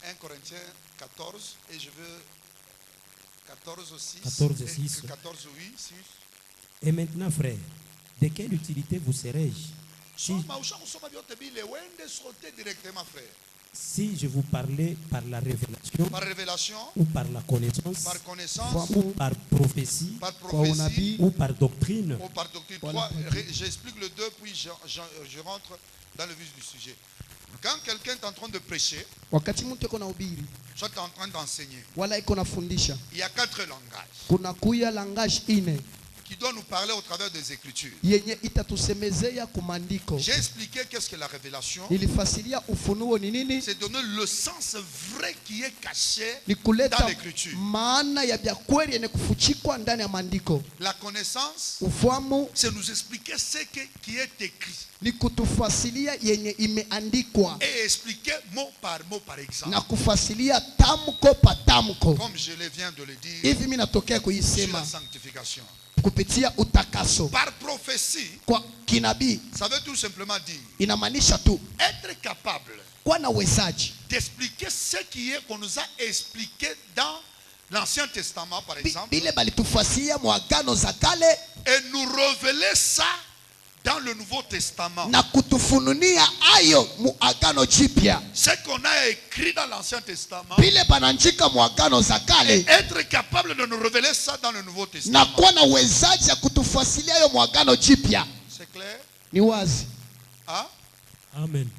1 Corinthiens 14, et je veux 14 au 6. 14 au 6. 14 au 8, 6. Et maintenant, frère, de quelle utilité vous serais-je Directement, frère. si je vous parlais par la révélation Par révélation, ou par la connaissance par connaissance, ou par prophétie par prophétie ou par doctrine? ou par doctrine. J'explique le 2, puis je rentre dans le vif du sujet. Quand quelqu'un est en train de prêcher, Wakati mtu iko nahubiri soit en train d'enseigner, wala iko nafundisha, il y a 4 langages kuna kuya langage ine qui doivent nous parler au travers des Écritures. yenye itatusemezea kumandiko. J'ai expliqué qu'est-ce que la révélation. Nilifasilia ufunuo ni nini, C'est donner le sens vrai qui est caché ni kuleta dans l'Écriture. maana ya vya kweli yenye kufuchikwa ndani ya maandiko. La connaissance, Ufahamu c'est nous expliquer ce qui est écrit ni kutufasilia yenye imeandikwa et expliquer mot par exemple. na kufasilia tamko pa tamko. Comme je viens de le dire, Hivi mimi natokea sur kuisema la sanctification. kupitia utakaso Par prophétie, kwa kinabii, ça veut tout simplement dire inamaanisha tu être capable kwa na uwezaji d'expliquer ce qui est qu'on nous a expliqué dans l'Ancien Testament, par exemple, bile balitufasilia mwagano za kale et nous révéler ça dans le Nouveau Testament. na kutufununia ayo muagano jipya, Ce qu'on a écrit dans l'Ancien Testament, bile bananjika mwagano za et kale être capable de nous révéler ça dans le Nouveau na Testament. kuwa na uwezaji ya kutufasilia ayo mwagano jipya. C'est clair? Ni wazi. Hein? Amen.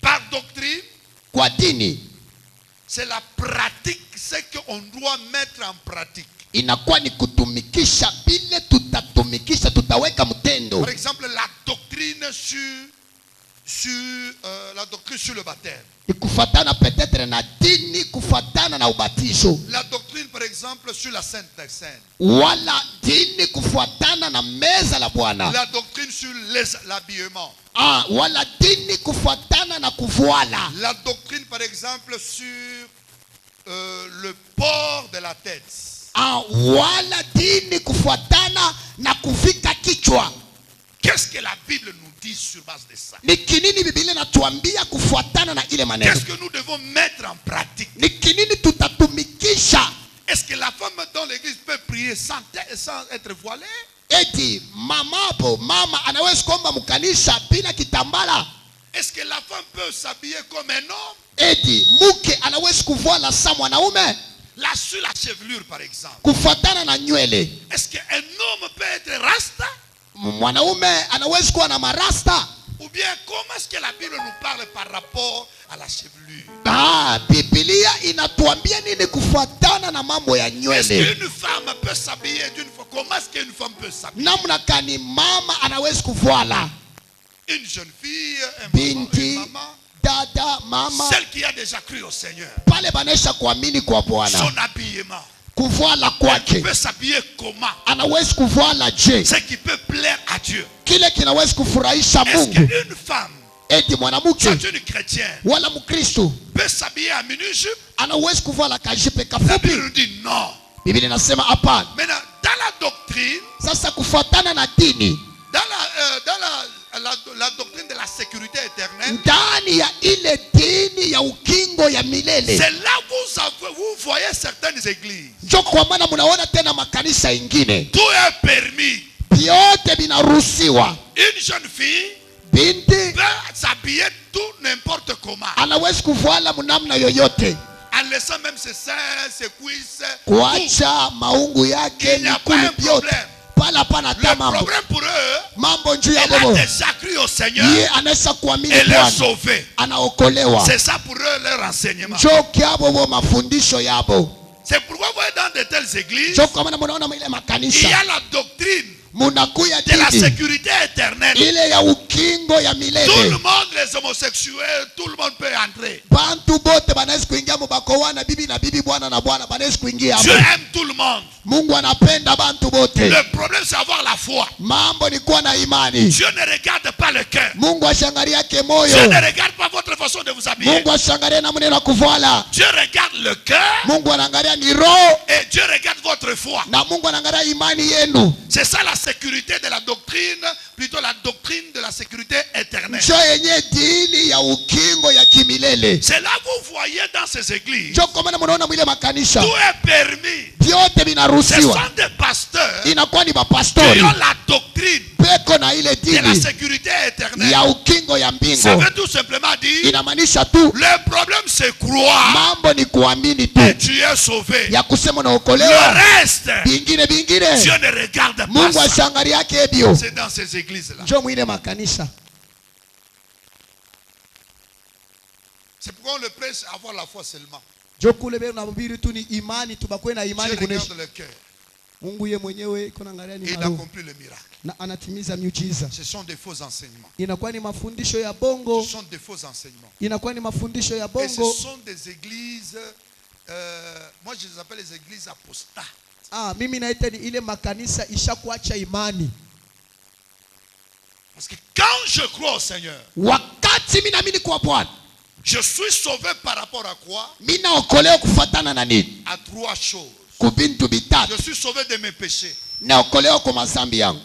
Par doctrine, Kwa dini c'est la pratique, ce qu'on doit mettre en pratique. inakuwa ni kutumikisha bile tutatumikisha, tutaweka mtendo. Par exemple, la doctrine la doctrine sur le baptême. Ni kufatana petetre na dini, kufatana na ubatizo, La doctrine, par exemple, sur la Sainte des Saints. wala dini kufuatana na meza la Bwana. La doctrine sur l'habillement. Wala dini kufuatana na kuvuala. La doctrine, par exemple, sur le port de la tête. Wala dini kufuatana na kuvika kichwa. Qu'est-ce que la Bible nous dit sur base de ça? Ni kinini Biblia inatuambia kufuatana na ile maneno? Qu'est-ce que nous devons mettre en pratique? Ni kinini tutatumikisha? Est-ce que la femme dans l'église peut prier sans être voilée? Eti mama anaweza kuomba mkanisa bila kitambala? Est-ce que la femme peut s'habiller comme un homme? Eti mke anaweza kuvuala sa mwanaume? Là, sur la chevelure, par exemple. Kufuatana na nywele. Est-ce qu'un homme peut être rasta? Mwanaume anaweza kuwa na marasta? Ou bien, comment est-ce que la Bible nous parle par rapport à la chevelure? Biblia inatuambia nini kufuatana na mambo ya Est-ce nywele? qu'une femme peut s'habiller d'une fois? Comment est-ce qu'une femme peut s'habiller? Namna kani mama anaweza kuvuala? Une jeune fille, un maman, une Binti, maman, dada, mama, celle qui a déjà cru au Seigneur. pale banesha kuamini kwa Bwana. Son habillement. Kuvuala Elle kwake peut s'habiller comment? anaweza kuvuala je? Ce qui peut plaire à Dieu. Kile kinaweza kufurahisha Est-ce Mungu? qu'une femme, Eti mwanamke soit une chrétienne, wala Mkristo peut s'habiller à mini-jupe? anaweza kuvuala kajipe La kafupi? Bible nous dit non. Biblia inasema hapana. Maintenant, dans la doctrine, Sasa kufuatana na dini, dans la doctrine de la sécurité éternelle, ndani ya ile dini ya ukingo ukingo ya milele. C'est là que vous voyez certaines églises. Njo kwa maana mnaona tena makanisa ingine Tout est permis. vyote vinaruhusiwa. Une jeune fille Binti peut s'habiller tout n'importe comment, anawezi kuvala mnamna yoyote, en laissant même ses seins, ses cuisses, tout. kuacha maungu yake Il n'y a mikulu pas un vyote, problème. pala pana Le ta mambo problème pour eux, mambo njuu ya elle a bobo. déjà cru au Seigneur, Yeye anaweza kuamini elle est Bwana, sauvée. anaokolewa. C'est ça pour eux leur enseignement. Njo kyabo bo mafundisho yabo. C'est pourquoi vous voyez dans de telles églises, Njo kwa maana mnaona ile il y makanisa a la doctrine munakuya de la dini sécurité éternelle. ile ya ukingo ya Tout le milele. monde, les homosexuels, tout le monde peut entrer. Bantu bote banaweza kuingia mubakowana, bibi na bibi, bwana na bwana banaweza kuingia Dieu hapo. aime tout le monde. Mungu anapenda bantu bote. Le problème, c'est avoir la foi. Mambo ni kuwa na imani. Dieu ne regarde pas le cœur. Mungu ashangalia yake Dieu moyo. ne regarde pas votre façon de vous habiller. Mungu ashangalia namna ya kuvala. Dieu regarde le cœur Mungu anaangalia ni roho, et Dieu regarde votre foi. na Mungu anaangalia imani yenu. C'est ça la sécurité de la doctrine, plutôt la doctrine de la sécurité éternelle. Njo yenye dini ya ukingo ya kimilele. C'est là que vous voyez dans ces églises, Njo kwa maana mnaona mwile makanisa tout est permis. vyote Ce vinaruhusiwa. sont des pasteurs Inakuwa ni qui mapastori ont la doctrine peko na ile de la dini sécurité éternelle. ya ukingo ya Ça mbingo. veut tout simplement dire, Inamaanisha tu le problème c'est croire mambo ni kuamini et tu, tu es sauvé. ya kusema Le unaokolewa. reste, Bingine bingine Dieu ne regarde pas Mungu ça. ashangalia yake ebyo. C'est dans ces églises-là. Njo mwile makanisa. C'est pourquoi on le prêche à avoir la foi seulement. Njo kule bero na bubiri tu ni imani, tubakwe na Dieu imani kunesha. regarde le cœur Mungu ye mwenyewe iko naangalia et ni il roho accomplit le miracle. na anatimiza miujiza. Ce sont des faux enseignements. Inakuwa ni mafundisho ya bongo, Ce sont des faux enseignements. inakuwa ni mafundisho ya Et ce bongo. sont des églises, moi je les appelle les églises apostates. Mimi naita ni ile makanisa ishakuacha imani. Parce que quand je crois au Seigneur, Wakati mimi naamini kwa Bwana, je suis sauvé par rapport à quoi? mimi naokolewa kufuatana na nini? À trois choses. Kubintu bitatu. Je suis sauvé de mes péchés. Naokolewa kwa mazambi yangu.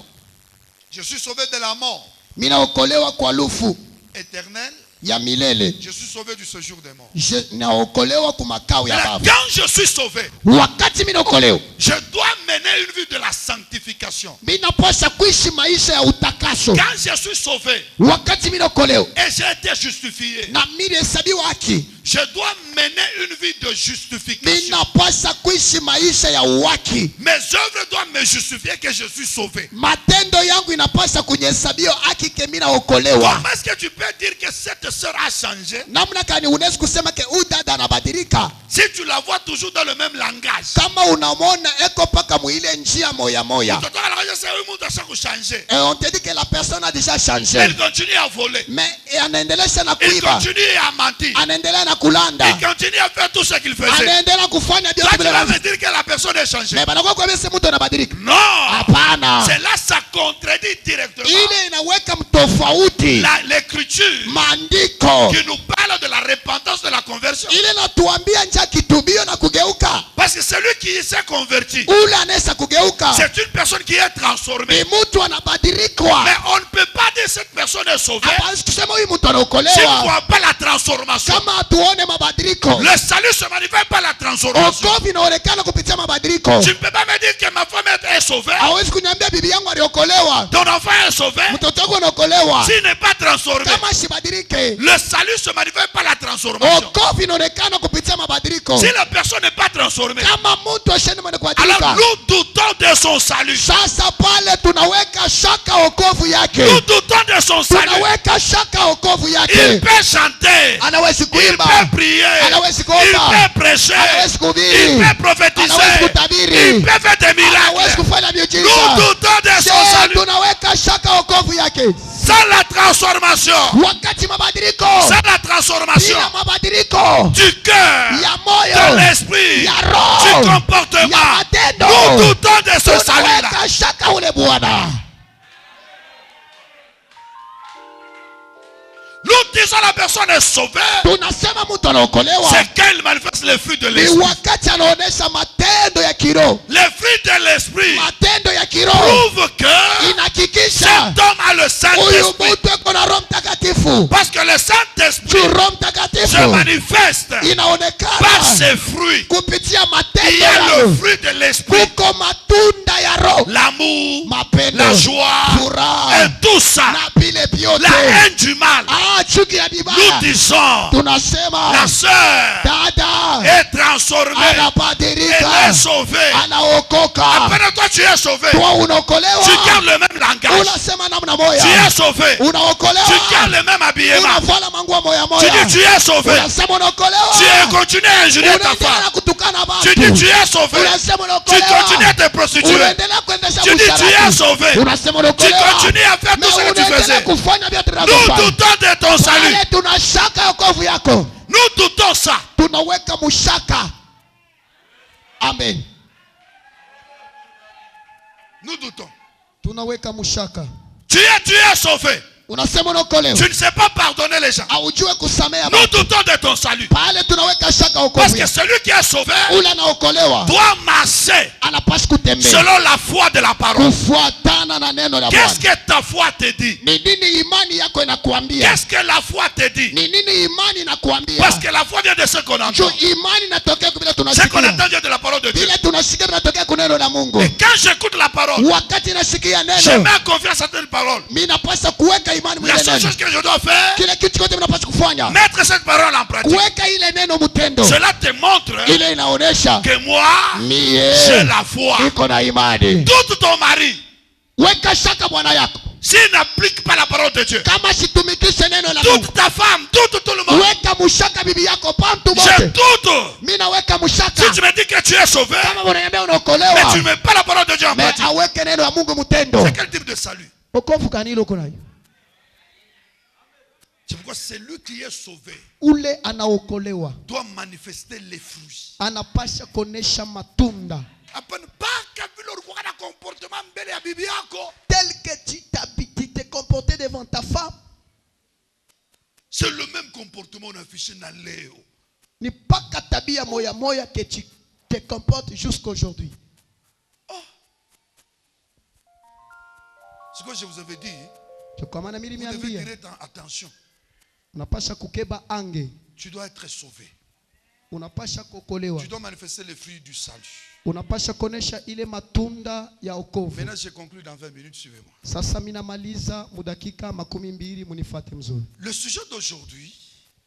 Je suis sauvé de la mort Mimi naokolewa kwa lufu éternelle. ya milele. Je suis sauvé du séjour des morts. Naokolewa kwa makao ya Maintenant, babu. quand je suis sauvé, Wakati mimi naokolewa, je dois mener une vie de la sanctification. mimi napaswa kuishi maisha ya utakaso. Quand je suis sauvé Wakati mimi naokolewa et j'ai été justifié, na mimi hesabiwa haki, je dois mener une vie de mimi justification. napaswa kuishi maisha ya uwaki. Mes œuvres doivent me justifier que je suis sauvé. Matendo yangu inapaswa kunyesabiwa haki ke mimi naokolewa. Comment est-ce que tu peux dire que cette sœur a changé Namna gani unaweza kusema ke udada anabadilika si tu la vois toujours dans le même langage? kama unamwona eko paka mwile njia moya moya? Tu dois la c'est un monde à changer. Et on te dit que la personne a déjà changé, Elle continue à voler. mais anaendelea na Il kuiba, continue à mentir. anaendelea na kulanda, Il continue à faire tout ce qu'il faisait. anaendelea kufanya Toi, vyote tu vas vile. me dire que la personne est changée. Mais banakuwa kwa mse mtu anabadilika? Non. Hapana. C'est là ça contredit directement Ile inaweka mtofauti l'écriture maandiko, qui nous parle de la repentance, de la conversion. ile natuambia nja kitubio na kugeuka. Parce que celui qui s'est converti, Ule anaweza kugeuka c'est une personne qui est ni transformée. mtu anabadilika. Mais on ne peut pas dire cette personne est sauvée Hapana, kusema huyu mtu si on ne anaokolewa voit pas la transformation. kama hatuone mabadiliko. Le salut se manifeste par la transformation. Wokovu inaonekana kupitia mabadiliko. Tu ne peux pas me dire que ma femme est sauvée, Hawezi kuniambia bibi yangu aliokolewa, ton enfant est sauvé, mtoto wangu anaokolewa, s'il n'est pas transformé. kama sibadilike. Le salut se manifeste par la transformation. Wokovu inaonekana kupitia mabadiliko. Si la personne n'est pas transformée, Kama mtu asheni mwenye alors kubadilika, nous doutons de son salut. sasa pale tunaweka shaka wokovu yake, Nous doutons de son salut. tunaweka shaka wokovu Il yake. peut chanter, Anawezi il kuimba, peut prier, anawezi il kuomba, peut prêcher, anawezi il kuhubiri, peut prophétiser, anawezi kutabiri, il peut faire des anawezi miracles. kufanya Nous miujiza. doutons de son Je, salut. tunaweka shaka wokovu yake. Sans la transformation, Wakati mabadiliko, sans la transformation bila mabadiliko du cœur, ya de moyo, l'esprit, ya du roho, ya comportement, matendo, nous doutons de ce salut-là. tunaweka shaka ule Bwana. Nous disons la personne est sauvée, Tunasema mtu anaokolewa c'est qu'elle manifeste les fruits de ni l'esprit. wakati anaonesha matendo ya kiroho. Les fruits fruit de l'esprit matendo ya kiroho prouve que inahakikisha cet homme a le huyu Saint-Esprit. mtu eko na Roho Mtakatifu. Parce que le Saint-Esprit Juu Roho se Mtakatifu manifeste par inaonekana ses fruits. kupitia Il matendo y a le yao. fruit de l'esprit, Kuko matunda ya Roho, l'amour, mapendo, la joie, furaha et tout ça, na vile vyote. la haine du mal. Chuki ya Nous vibaya, disons, tunasema la sœur dada est transformée, elle anabadilika, est sauvée. anaokoka. Après toi, tu es sauvé. Toi unaokolewa, Tu gardes le même langage. unasema namna Tu moya. es sauvé. Tu Unaokolewa, gardes le même habillement. unavala manguo moya Tu moya. dis tu es sauvé. Unasema unaokolewa, Tu continues à injurier ta unaendelea femme. kutukana Tu dis watu. tu es sauvé. Unasema Tu unaokolewa, continues à te prostituer. unaendelea kuendesha Tu dis tu es usharati. sauvé. Unasema Tu unaokolewa, continues à faire na tout ce que tu unaendelea faisais. kufanya vyote Nous tunavyofanya. doutons de ton salut. Pale tunashaka wokovu yako, Nous doutons ça. tunaweka mushaka. Amen, Nous doutons. tunaweka mushaka. Tu es sauvé. Unasema unaokolewa, Tu ne sais pas pardonner les gens. haujue kusamea Nous watu. doutons de ton salut. Pale tunaweka shaka Parce wokovu que yako. celui qui est sauvé Ule anaokolewa doit marcher anapaswa kutembea selon la foi de la parole. kufuatana na neno la Qu'est-ce Bwana. que ta foi te dit? Ni nini imani yako inakuambia? Qu'est-ce que la foi te dit? Ni nini imani inakuambia? Parce que la foi vient de ce qu'on entend. Juu imani inatokea kwa vile Ce qu'on tunasikia. entend vient de la parole de Dieu. Vile tunasikia vinatokea kwa neno la Mungu. Et quand j'écoute la parole, Wakati nasikia je neno, mets confiance à cette parole. mimi napaswa kuweka imani La mwile seule neno. chose que je dois faire, Kile kitu chote mnapaswa kufanya, mettre cette parole en pratique. kuweka ile neno mtendo. Cela te montre Ile inaonesha que moi, j'ai mie la foi. niko na imani. Tout ton mari, Weka shaka bwana yako. s'il n'applique pas la parole de Dieu, Kama situmikishe neno la Mungu, toute ta femme, tout le monde, weka mushaka bibi yako pantu j'ai bote. tout. Mimi naweka mushaka. Si tu me dis que tu es sauvé, Kama unaniambia mais unaokolewa, tu ne mets pas la parole de Dieu en mais pratique, aweke neno la Mungu mtendo. c'est quel type de salut? Wokovu gani ile uko nayo? C'est pourquoi celui qui est sauvé Ule anaokolewa doit manifester les fruits. anapasha kuonesha matunda. Hapana, mpaka vile ulikuwa na comportement mbele ya bibi yako, Tel que tu t'es comporté devant ta femme, c'est le même comportement on affiché dans Léo. ni paka tabia moya moya que tu te comportes jusqu'aujourd'hui. Ce que je vous avais dit, Kwa maana mimi vous devez nimeambia tirer attention. unapasha kukeba ange, Tu dois être sauvé. unapasha kuokolewa, Tu dois manifester les fruits du salut. unapasha kuonesha ile matunda ya wokovu. Maintenant, je conclue dans 20 minutes, suivez-moi. Sasa mimi namaliza mudakika 20 munifuate mzuri. Le sujet d'aujourd'hui,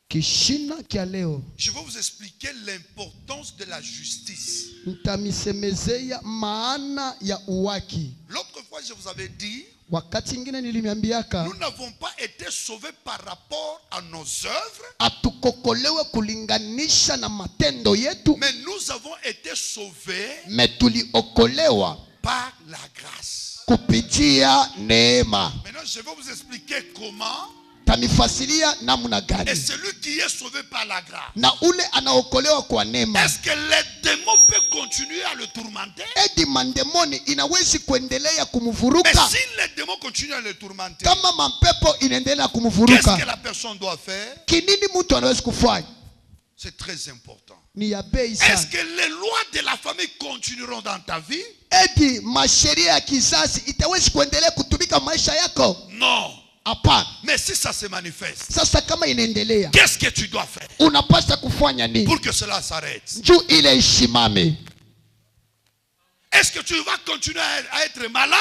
Kishina kia leo je vais vous expliquer l'importance de la justice. nitamisemezea maana ya uwaki. L'autre fois, je vous avais dit, Wakati ingine nilimiambiaka nous n'avons pas été sauvés par rapport à nos œuvres, atukokolewe kulinganisha na matendo yetu, mais nous avons été sauvés metuliokolewa par la grâce. kupitia neema. Maintenant, je vais vous expliquer comment. Tamifasilia namna Et gani celui qui est sauvé par la grâce, na ule anaokolewa kwa neema. est-ce que les démons peuvent continuer à le tourmenter? Edi mandemoni inawezi kuendelea Mais kumvuruka. si les démons continuent à le tourmenter, Kama mapepo inaendelea qu'est-ce kumvuruka, que la personne doit faire? kinini mtu anaweza kufanya? C'est très important. Ni ya bei Est-ce sana. que les lois de la famille continueront dans ta vie? Eti masheria ya kizazi itawezi kuendelea kutumika maisha yako? Non. Hapana. Mais si ça se manifeste, Sasa kama inaendelea, qu'est-ce que tu dois faire unapaswa kufanya nini pour que cela s'arrête? juu ile ishimame? Est-ce que tu vas continuer à être malade?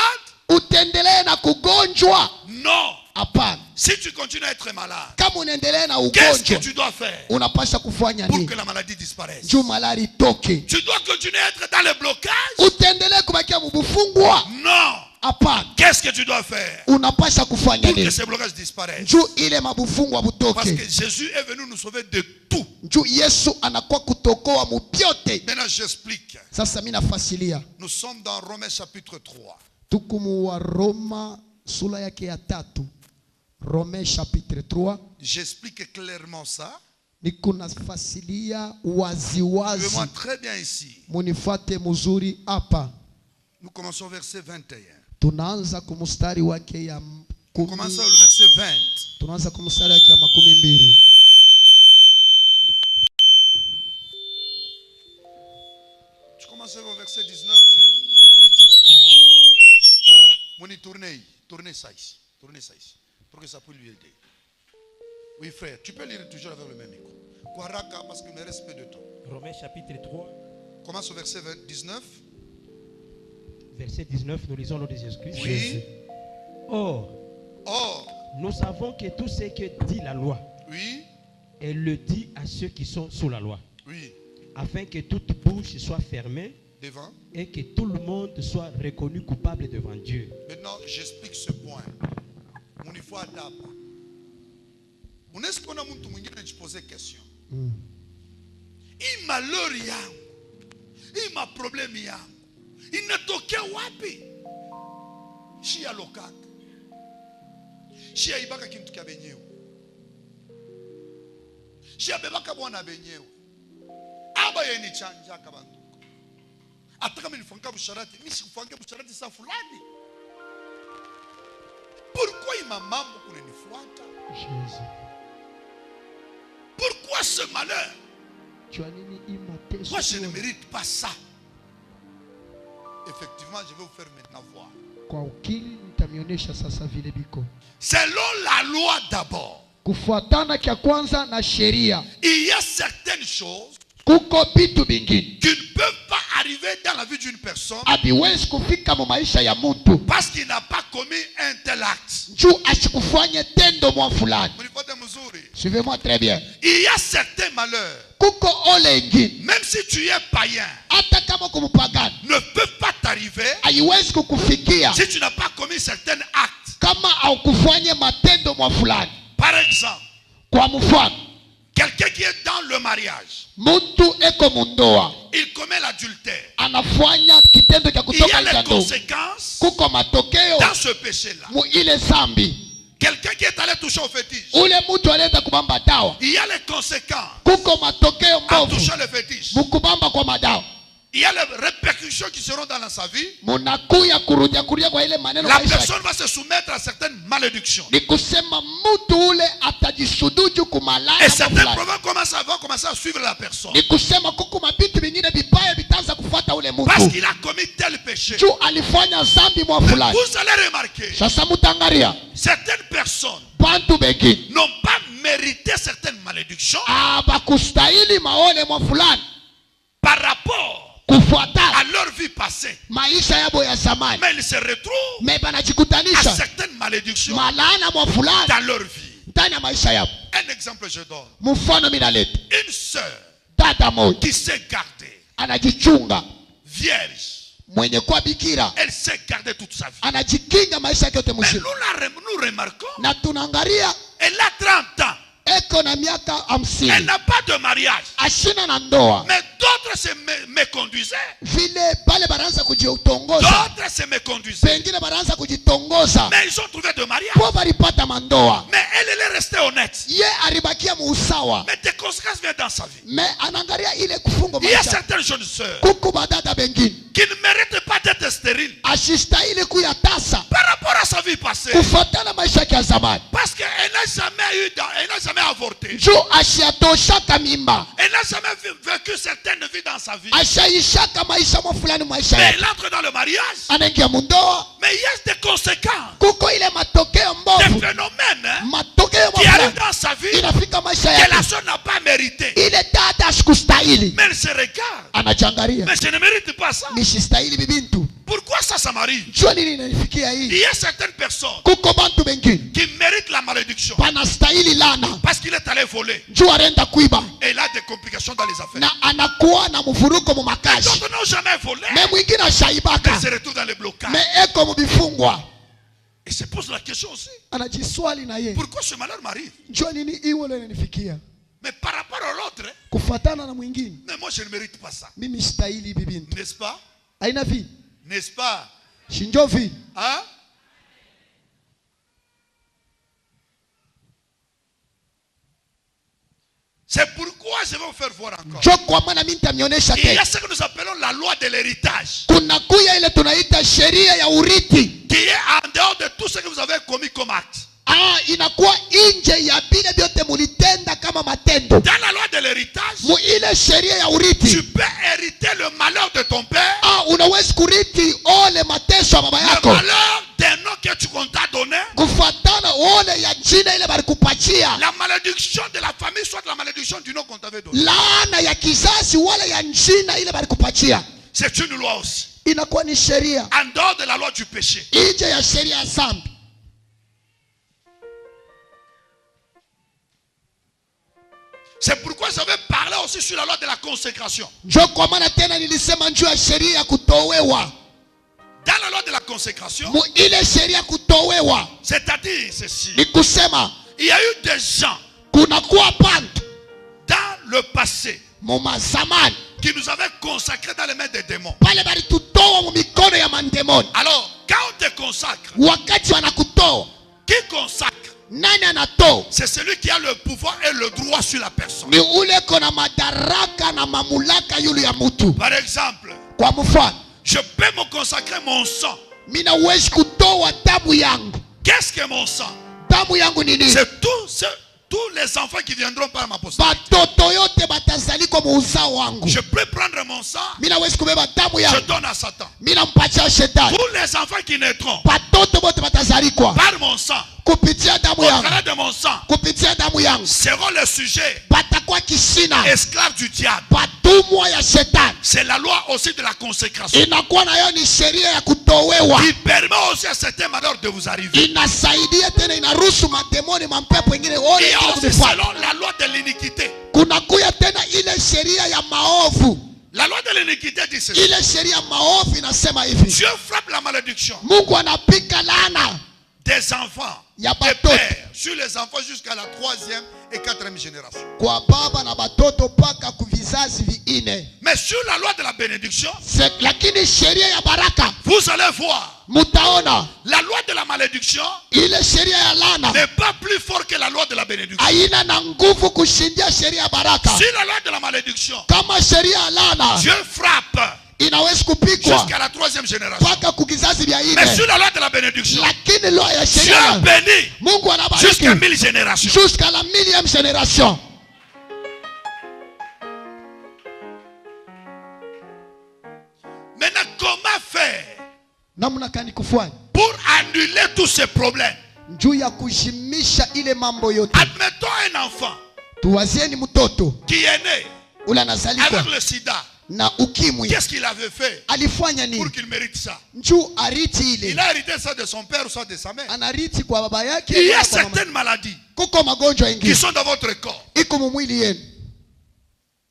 Utaendelea na kugonjwa? Non. Hapana. Si tu continues à être malade, Kama unaendelea na qu'est-ce que ugonjwa, tu dois faire unapaswa kufanya pour nini que la maladie disparaisse? juu malari itoke? Tu dois continuer à être dans le blocage? Utaendelea kubakia mubufungwa? Non. Hapana. Qu'est-ce que tu dois faire Unapaswa kufanya pour que nini ces blocages disparaissent? juu ile mabufungwa Parce butoke? que Jésus est venu nous sauver de tout. Juu Yesu anakuwa kutokoa mubyote. Maintenant, j'explique. Sasa mimi nafasilia. Nous sommes dans Romains chapitre 3. Tukumu wa Roma sura yake ya 3. Romains chapitre 3. J'explique clairement ça. Niko nafasilia wazi Suivez-moi wazi. très bien ici. Munifate mzuri hapa. Nous commençons au verset 21. Tunaanza kumstari wake ya Nous kumi. commençons au verset 20. Tunaanza kumstari wake ya 12. Tu commences au verset 19. 19, vite. Moni, tournez ça ici. Pour que ça puisse lui aider. Oui, frère, tu peux lire toujours avec le même micro. Kwaraka, parce qu'il me reste peu de temps. Romains chapitre 3. Commence au verset 19. Verset 19, nous lisons l'ordre de Jésus-Christ. Oui. Or, nous savons que tout ce que dit la loi, oui, elle le dit à ceux qui sont sous la loi, oui, afin que toute bouche soit fermée devant. et que tout le monde soit reconnu coupable devant Dieu. Maintenant, j'explique ce point. Mon il faut adapter. On est-ce qu'on a mon tout le monde qui pose question? Il malheur yangu, il m'a problème yangu. Il ne toque wapi. Shia lokaka. Shia ibaka kintu kya benyewe. Shia bebaka bwana benyewe. Aba yeni chanja kabanduka. Ataka mimi nifunga busharati, mimi sikufunga busharati sa fulani. Pourquoi il m'a mambo kunenifuata? Jésus. Pourquoi ce malheur? Moi je ne mérite pas ça. Effectivement, je vais vous faire maintenant voir. Selon la loi d'abord, Kufuatana kia kwanza na sheria, il y a certaines choses kuko bitu bingine qui ne peuvent pas arriver dans la vie d'une personne habiwezi kufika mu maisha ya mtu parce qu'il n'a pas commis un tel acte. juu asikufanye tendo mwa fulani. Mnifuate mzuri. Suivez-moi très bien. Il y a certains malheurs, Kuko ole ingine même si tu es païen, hata kama kumupagani ne peuvent pas t'arriver haiwezi kukufikia si tu n'as pas commis certains actes. kama haukufanye matendo mwa fulani. Par exemple, Kwa mfano, quelqu'un qui est dans le mariage, mtu eko mundoa il commet l'adultère. anafanya kitendo cha Il y a kutoka les nje. conséquences Kuko matokeo dans ce péché-là. mu ile zambi. Quelqu'un qui est allé toucher au fétiche, Ule mtu alienda kubamba dawa, il y a les conséquences kuko matokeo en mbovu touchant le fétiche. mukubamba kwa madawa. Il y a les répercussions qui seront dans sa vie. Munakuya kurudia kwa ile maneno La maisha. personne va se soumettre à certaines malédictions. Ni kusema mtu ule atajisuduju kumalana Et certains fulani. problèmes vont commencer à suivre la personne. Ni kusema kuko mabitu vingine vibaya vitaanza kufuata ule Parce mtu qu'il a commis tel péché. juu alifanya zambi mwa fulani. Vous allez remarquer, Sasa mutangaria certaines personnes bantu bengine n'ont pas mérité certaines malédictions abakustahili maone mwa fulani par rapport kufuatana à leur vie passée. maisha yabo ya zamani, Mais ils se retrouvent me à banajikutanisha certaines malédictions malana mwa fulani dans leur vie. ndani ya maisha yabo. Un exemple je donne. Mfano mimi naleta Une sœur dada moja qui s'est gardée anajichunga, vierge. mwenye kuwa bikira Elle s'est gardée toute sa vie. anajikinga maisha yake yote Mais mzima, nous remarquons, na tunaangalia elle a 30 ans. eko na miaka Elle 50 n'a pas de mariage. ashina na ndoa, Mais d'autres se méconduisaient. vile pale banaanza kujitongoza, D'autres se méconduisaient. pengine banaanza kujitongoza Mais ils ont trouvé de mariage. kwa balipata mandoa. Mais elle est restée honnête. Ye alibakia muusawa, Mais des conséquences viennent dans sa vie. me anaangalia ile kufunga Il y a maisha. certaines jeunes sœurs Kuku badada bengine qui ne méritent pas d'être stériles ashistahili kuyatasa par rapport à sa vie passée. kufuatana maisha yake ya zamani, Parce qu'elle n'a jamais elle n'a jamais avorté. juu ashiatoshaka mimba, Elle n'a jamais vécu certaines vies dans sa vie. ashaishaka maisha mwa fulani maisha Mais yake, elle entre dans le mariage. anaingia mundoa, Mais il y a des conséquences, kuko ile matokeo des mbovu, phénomènes matokeo qui mwa arrivent fulani dans sa vie inafika maisha que la yake, soeur n'a pas mérité. ile dada asikustahili, Mais elle se regarde. anachangaria Mais je ne mérite pas ça. nishistahili bibintu, Pourquoi ça m'arrive? jua nini inanifikia Il hii. y a certaines personnes Kuko bantu bengine qui méritent la malédiction panastahili lana parce qu'il est allé voler juu arenda kuiba et il a des complications dans les affaires. na anakuwa na mvuruko mu makazi, D'autres n'ont jamais volé, me mwingine mais ashaibaka, se retrouvent dans les blocages. me eko mubifungwa, Et se pose la question aussi, anajiswali na ye, pourquoi ce malheur m'arrive? jua nini iwe leo inanifikia Mais par rapport à l'autre, kufatana na mwingine. mais moi je ne mérite pas ça. Mimi stahili bibintu N'est-ce pas? aina vi N'est-ce pas? shinjovi. Hein? C'est pourquoi je vais vous faire voir encore. Jo kwa maana mimi nitamnyonyesha Il y a tena. ce que nous appelons la loi de l'héritage, Kuna kuya ile tunaita sheria ya urithi. qui est en dehors de tout ce que vous avez commis comme acte. Inakuwa nje ya vile vyote mulitenda kama matendo. Dans la loi de l'héritage, Mu ile sheria ya tu urithi peux hériter le malheur de ton père unawezi kurithi ole mateso ya baba Le yako malheur des noms que tu t'a donné, kufatana ole ya jina ile balikupatia. la malédiction de la famille, soit la malédiction du nom qu'on t'avait donné. Laana ya kizazi wala ya jina ile balikupatia. C'est une loi aussi. Inakuwa ni sheria En dehors de la loi du péché. ije ya sheria ya dhambi. C'est pourquoi j'avais parlé aussi sur la loi de la consécration. Njo kwa maana tena nilisema njoo ya sheria ya kutowewa. Dans la loi de la consécration, Mu ile sheria ya kutowewa c'est-à-dire ceci, ni kusema il y a eu des gens kunakuwa bantu dans le passé mu mazamani qui nous avaient consacrés dans les mains des démons. pale balitutoa mu mikono ya mandemoni. Alors, quand on te consacre, Wakati wanakutoa, qui consacre? nani anatoa? C'est celui qui a le pouvoir et le droit sur la personne. Ni ule kona madaraka na mamulaka yule ya mtu. Par exemple, Kwa mfano, je peux me consacrer mon sang. mina uwezi kutoa damu yangu. Qu'est-ce que mon sang? Damu yangu ni nini? C'est tous les enfants qui viendront par ma postérité. Batoto yote batazaliko mu uzao wangu. Je peux prendre mon sang, Mina uwezi kubeba damu je yangu. donne à Satan. Mina mpatia shetani. Tous les enfants qui naîtront Batoto bote batazalikwa par mon sang, kupitia damu au yangu. travers de mon sang, Kupitia damu yangu seront le sujet batakuwa kishina, esclaves du diable. batumwa ya shetani. C'est la loi aussi de la consécration Inakuwa nayo ni sheria ya kutowewa. qui permet aussi à certains malheurs de vous arriver. Inasaidia tena, inaruhusu mademoni mampepo ingine ole Il y a kila aussi kufuata. selon la loi de l'iniquité. Kunakuya tena ile sheria ya maovu. La loi de l'iniquité dit ceci. Ile sheria ya maovu inasema hivi, Dieu frappe la malédiction Mungu anapika laana des enfants, ya des batoto pères, sur les enfants jusqu'à la 3e et 4e génération. kwa baba na batoto paka kuvizazi viine. Mais sur la loi de la bénédiction, Lakini sheria ya baraka vous allez voir, mutaona la loi de la malédiction ile sheria ya laana n'est pas plus forte que la loi de la bénédiction. haina na nguvu kushindia sheria ya baraka. Si la loi de la malédiction, Kama sheria ya laana Dieu frappe inaweza kupikwa jusqu'à la 3e génération. paka kukizazi vya Mais ine, sur la loi de la bénédiction, lakini loi ya Dieu sheria bénit Mungu anabariki jusqu'à 1000 générations. jusqu'à la 1000e génération. Maintenant, comment faire Namna kani kufanya pour annuler tous ces problèmes? juu ya kushimisha ile mambo yote? Admettons un enfant Tuwazieni mtoto qui est né ule anazalikwa avec le sida. na ukimwi, Qu'est-ce qu'il avait fait alifanya pour nini qu'il mérite ça? juu ariti Il ile? a hérité ça de son père ou soit de sa mère. Anariti kwa baba yake. Il y a wala kwa mama. certaines maladies Kuko magonjwa qui ingine sont dans votre corps, iko mumwili yenu,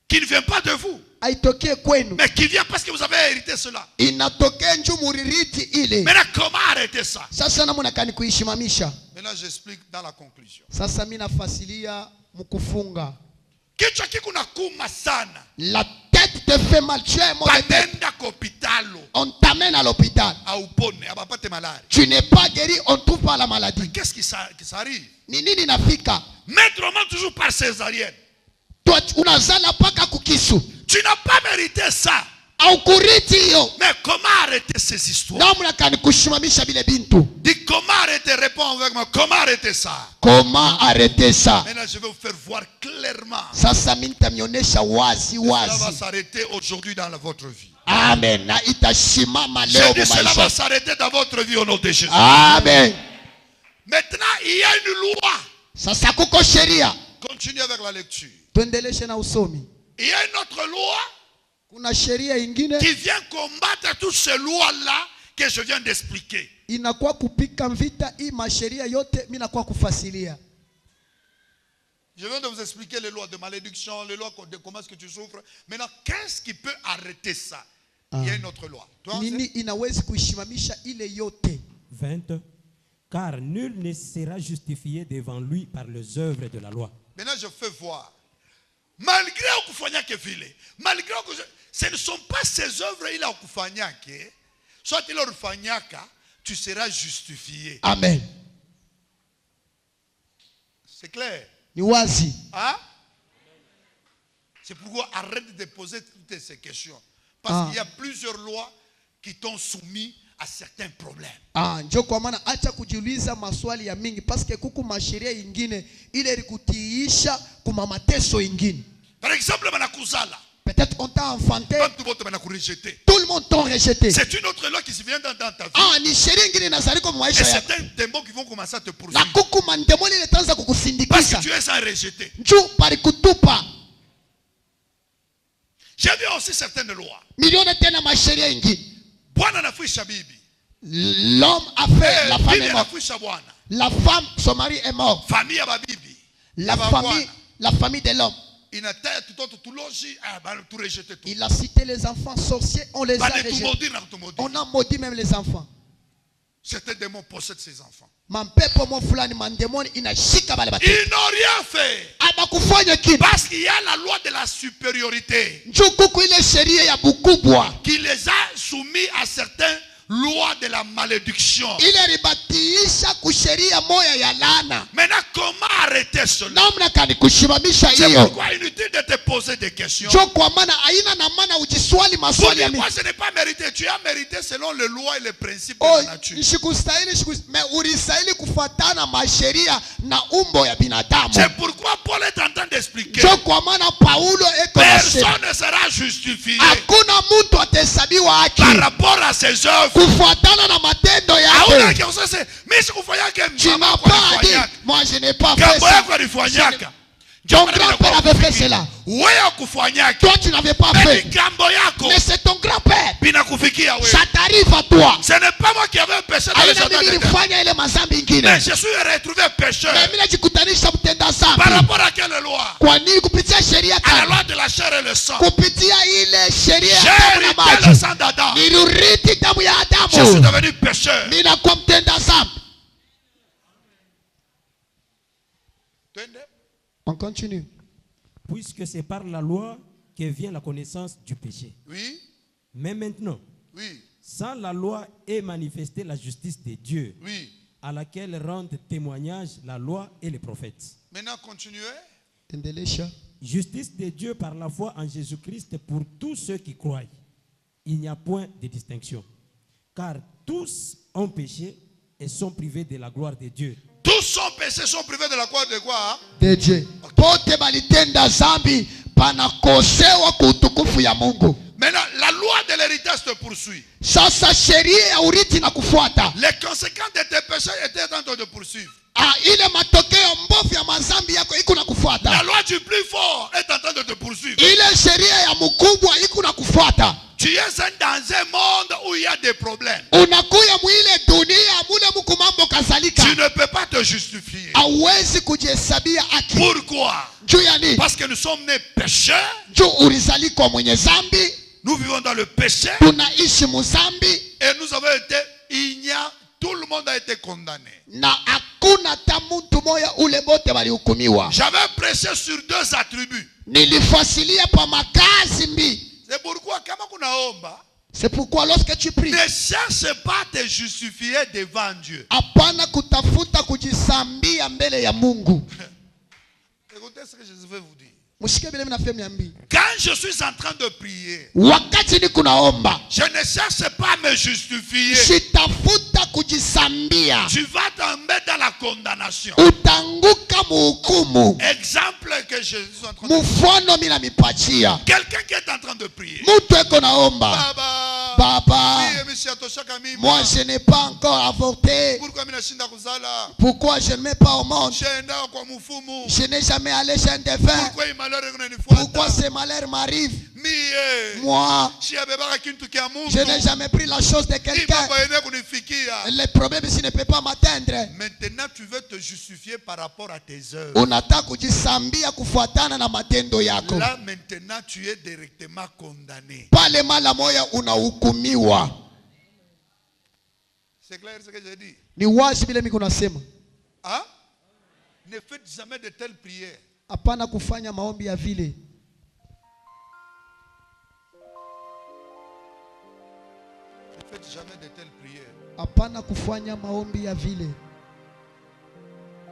qui ne viennent pas de vous, aitokee kwenu, mais qui viennent parce que vous avez hérité cela. inatokea njuu muririti ile. Maintenant, comment arrêter ça? Sasa namna kani kuishimamisha? Maintenant, j'explique dans la conclusion. Sasa mimi nafasilia mkufunga. Kichwa kiko na kuma sana. La tête te fait mal, tu es mauvais tête. Banenda kopitalo. On t'amène à l'hôpital. Aupone, abapate malari. Tu n'es pas guéri, on trouve pas la maladie. Qu'est-ce qui s'arrive? Ni nini nafika? Mettre au monde toujours par césarienne. Toi unazala paka kukisu. Tu n'as pas mérité ça. Au kuriti hiyo. Mais comment arrêter ces histoires? Namna kani kushimamisha bile bintu. Dis comment arrêter, réponds avec moi. Comment arrêter ça? Comment arrêter ça? Maintenant, je vais vous faire voir clairement. Sasa mimi nitamnyonyesha wazi Cela va wazi. s'arrêter aujourd'hui dans votre vie. Amen. Na itashimama leo Je dis cela va maisha. s'arrêter dans votre vie au nom de Jésus. Amen. Maintenant, il y a une loi. Sasa kuko sheria. Continue avec la lecture. Tuendeleshe na usomi. Il y a une autre loi Kuna sheria ingine qui vient combattre toutes ces lois-là que je viens d'expliquer. inakuwa kupika vita hii masheria yote mimi nakuwa kufasilia. Je viens de vous expliquer les lois de malédiction, les lois de comment est-ce que tu souffres. Maintenant, qu'est-ce qui peut arrêter ça? Il y a une autre loi. Toi, Nini inawezi kuishimamisha ile yote? 20. Car nul ne sera justifié devant lui par les œuvres de la loi. maintenant, je fais voir. Malgré okufanyake vile, malgré ce ne sont pas ces œuvres il a okufanyake, soit il orfanyaka, tu seras justifié. Amen. C'est clair? Ni wazi. Hein? C'est pourquoi arrête de poser toutes ces questions. Parce qu'il y a plusieurs lois qui t'ont soumis à certains problèmes. Njo kwa maana acha kujiuliza maswali ya mingi paske kuku masheria ingine ile ilikutiisha kuma mateso ingine. Par exemple, manakuzala. Peut-être Peut-être on t'a enfanté. Bantu bote bana kurejeter. Tout le monde t'a rejeté. C'est une autre loi qui se vient dans ta vie. Ah, ni sheria ingine inazali kwa Et maisha yako. certains démons qui vont commencer à te Na poursuivre. kuku mandemoni ile tanza Parce que kukusindikisha. tu es sans rejeter. Njoo palikutupa. J'ai vu aussi certaines lois. Milione tena masheria ingine. Bwana anafuisha bibi. L'homme a fait, la femme Bibi est morte. anafuisha bwana. La femme, son mari est mort. Famille ya babibi. La Ya famille, babwana. la famille de l'homme. Inataya tutoto tuloji, tout rejeter tout. Il a cité les enfants sorciers, on les a Bane rejetés. tumaudire na kutumaudire. On a maudit même les enfants. Certains démons possèdent ces enfants. Mampepo mo fulani mandemoni inashika bale batu. Ils n'ont rien fait. Abakufanya kitu. Parce qu'il y a la loi de la supériorité Njoo kuku ile sheria ya bukubwa. qui les a soumis à certaines lois de la malédiction. Ile ribatiisha kusheria moya ya laana. Maintenant, comment arrêter cela? Namna kani kushimamisha C'est hiyo. pourquoi inutile de te poser des questions. Njoo kwa maana aina na maana ujiswali Pour maswali ya dire, mimi. moi, ce n'est pas mérité. Tu as mérité selon les lois et les principes de Oh, la nature. me ulistahili kufuatana masheria na umbo ya binadamu. C'est pourquoi Paul est en train d'expliquer. Njoo kwa maana Paulo eko na sheria. Personne ne sera justifié Hakuna mtu atahesabiwa haki par rapport à ses œuvres. kufuatana na matendo Hauna yake. kiosese, mimi sikufanyaka Tu mama n'as kwa pas dit, nifanyaka. moi je n'ai pas fait Gambo ça. yako alifanyaka. Ton grand-père avait fait cela. Wewe kufanyaka. Toi tu n'avais pas Mais fait. gambo yako Mais c'est ton grand-père. binakufikia wewe. Ça t'arrive à toi. Ce n'est pas moi qui avais péché dans les Aina jardins mimi d'Éden. nilifanya ile mazambi Mais ingine. je suis retrouvé pécheur. Na mimi najikutanisha mtenda Par zambi. rapport à quelle loi? Kwa nini kupitia sheria À la kali? loi de la chair et le sang. Kupitia ile sheria ya J'ai damu na hérité le maji. sang d'Adam. Nilirithi damu ya Je suis Adamu. devenu pécheur. Mimi nakuwa mtenda zambi. On continue. Puisque c'est par la loi que vient la connaissance du péché. Oui, Mais maintenant, oui, sans la loi est manifestée la justice de Dieu, oui. à laquelle rendent témoignage la loi et les prophètes. Maintenant, continuez. Endelesha. Justice de Dieu par la foi en Jésus-Christ pour tous ceux qui croient. Il n'y a point de distinction. Car tous ont péché et sont privés de la gloire de Dieu. Tous sont péchés, sont privés de la croix de quoi? De Dieu. Pote balitenda zambi panakosewa kwa utukufu ya Mungu. Maintenant, la loi de l'héritage te poursuit. Sasa sheria ya urithi na kufuata. Les conséquences de tes péchés étaient en train de poursuivre. Ah, ile matokeo mbovu ya mazambi yako iko na La kufuata. loi du plus fort est en train de te poursuivre. Ile sheria ya mkubwa iko na kufuata. Tu es dans un monde où il y a des problèmes. Unakuya mwile dunia mule mku mambo kazalika. Tu ne peux pas te justifier. Hauwezi kujihesabia haki. Pourquoi? Juu ya nini? Parce que nous sommes nés pécheurs. Juu ulizalikwa mwenye zambi. Nous vivons dans le péché. Tunaishi muzambi. Et nous avons été, tout le monde a été condamné. Na hakuna ta mtu moya ule bote walihukumiwa. J'avais prêché sur deux attributs. Nilifasilia pa makazi mbi. C'est pourquoi, kama kunaomba, C'est pourquoi lorsque tu pries, ne cherche pas à te justifier devant Dieu. hapana kutafuta kujisambia mbele ya Mungu. Écoutez ce que je vais vous dire. Mshike bila mimi nafia miambi. Quand je suis en train de prier, Wakati ni kunaomba, je ne cherche pas à me justifier. sitafuta kujisambia. Tu vas tomber dans la condamnation. Utanguka muhukumu. Exemple que je suis en train de Mfano mimi namipatia. quelqu'un qui est en train de prier. Mtu eko naomba. Baba, Baba, oui, monsieur atoshaka mimi. moi je n'ai pas encore avorté. Pourquoi mimi nashinda kuzala? Pourquoi je ne mets pas au monde? Shenda kwa mfumu. Je n'ai jamais allé chez un défunt. Pourquoi il malheur kunanifuata? Pourquoi ces malheurs m'arrivent? Mie. Moi, Si abebaka kintu kia Mungu. je n'ai jamais pris la chose de quelqu'un. Mambo yenyewe kunifikia. Le problème ici ne peut pas m'atteindre. Maintenant tu veux te justifier par rapport à tes œuvres. Unataka kujisambia kufuatana na matendo yako. Là maintenant tu es directement condamné. Pale mala moya unahukumiwa. C'est clair ce que j'ai dit? Ni wazi vile mimi nasema. Hein? Ne faites jamais de telles prières. Hapana kufanya maombi ya vile. Ne faites jamais de telles prières. Hapana kufanya maombi ya vile.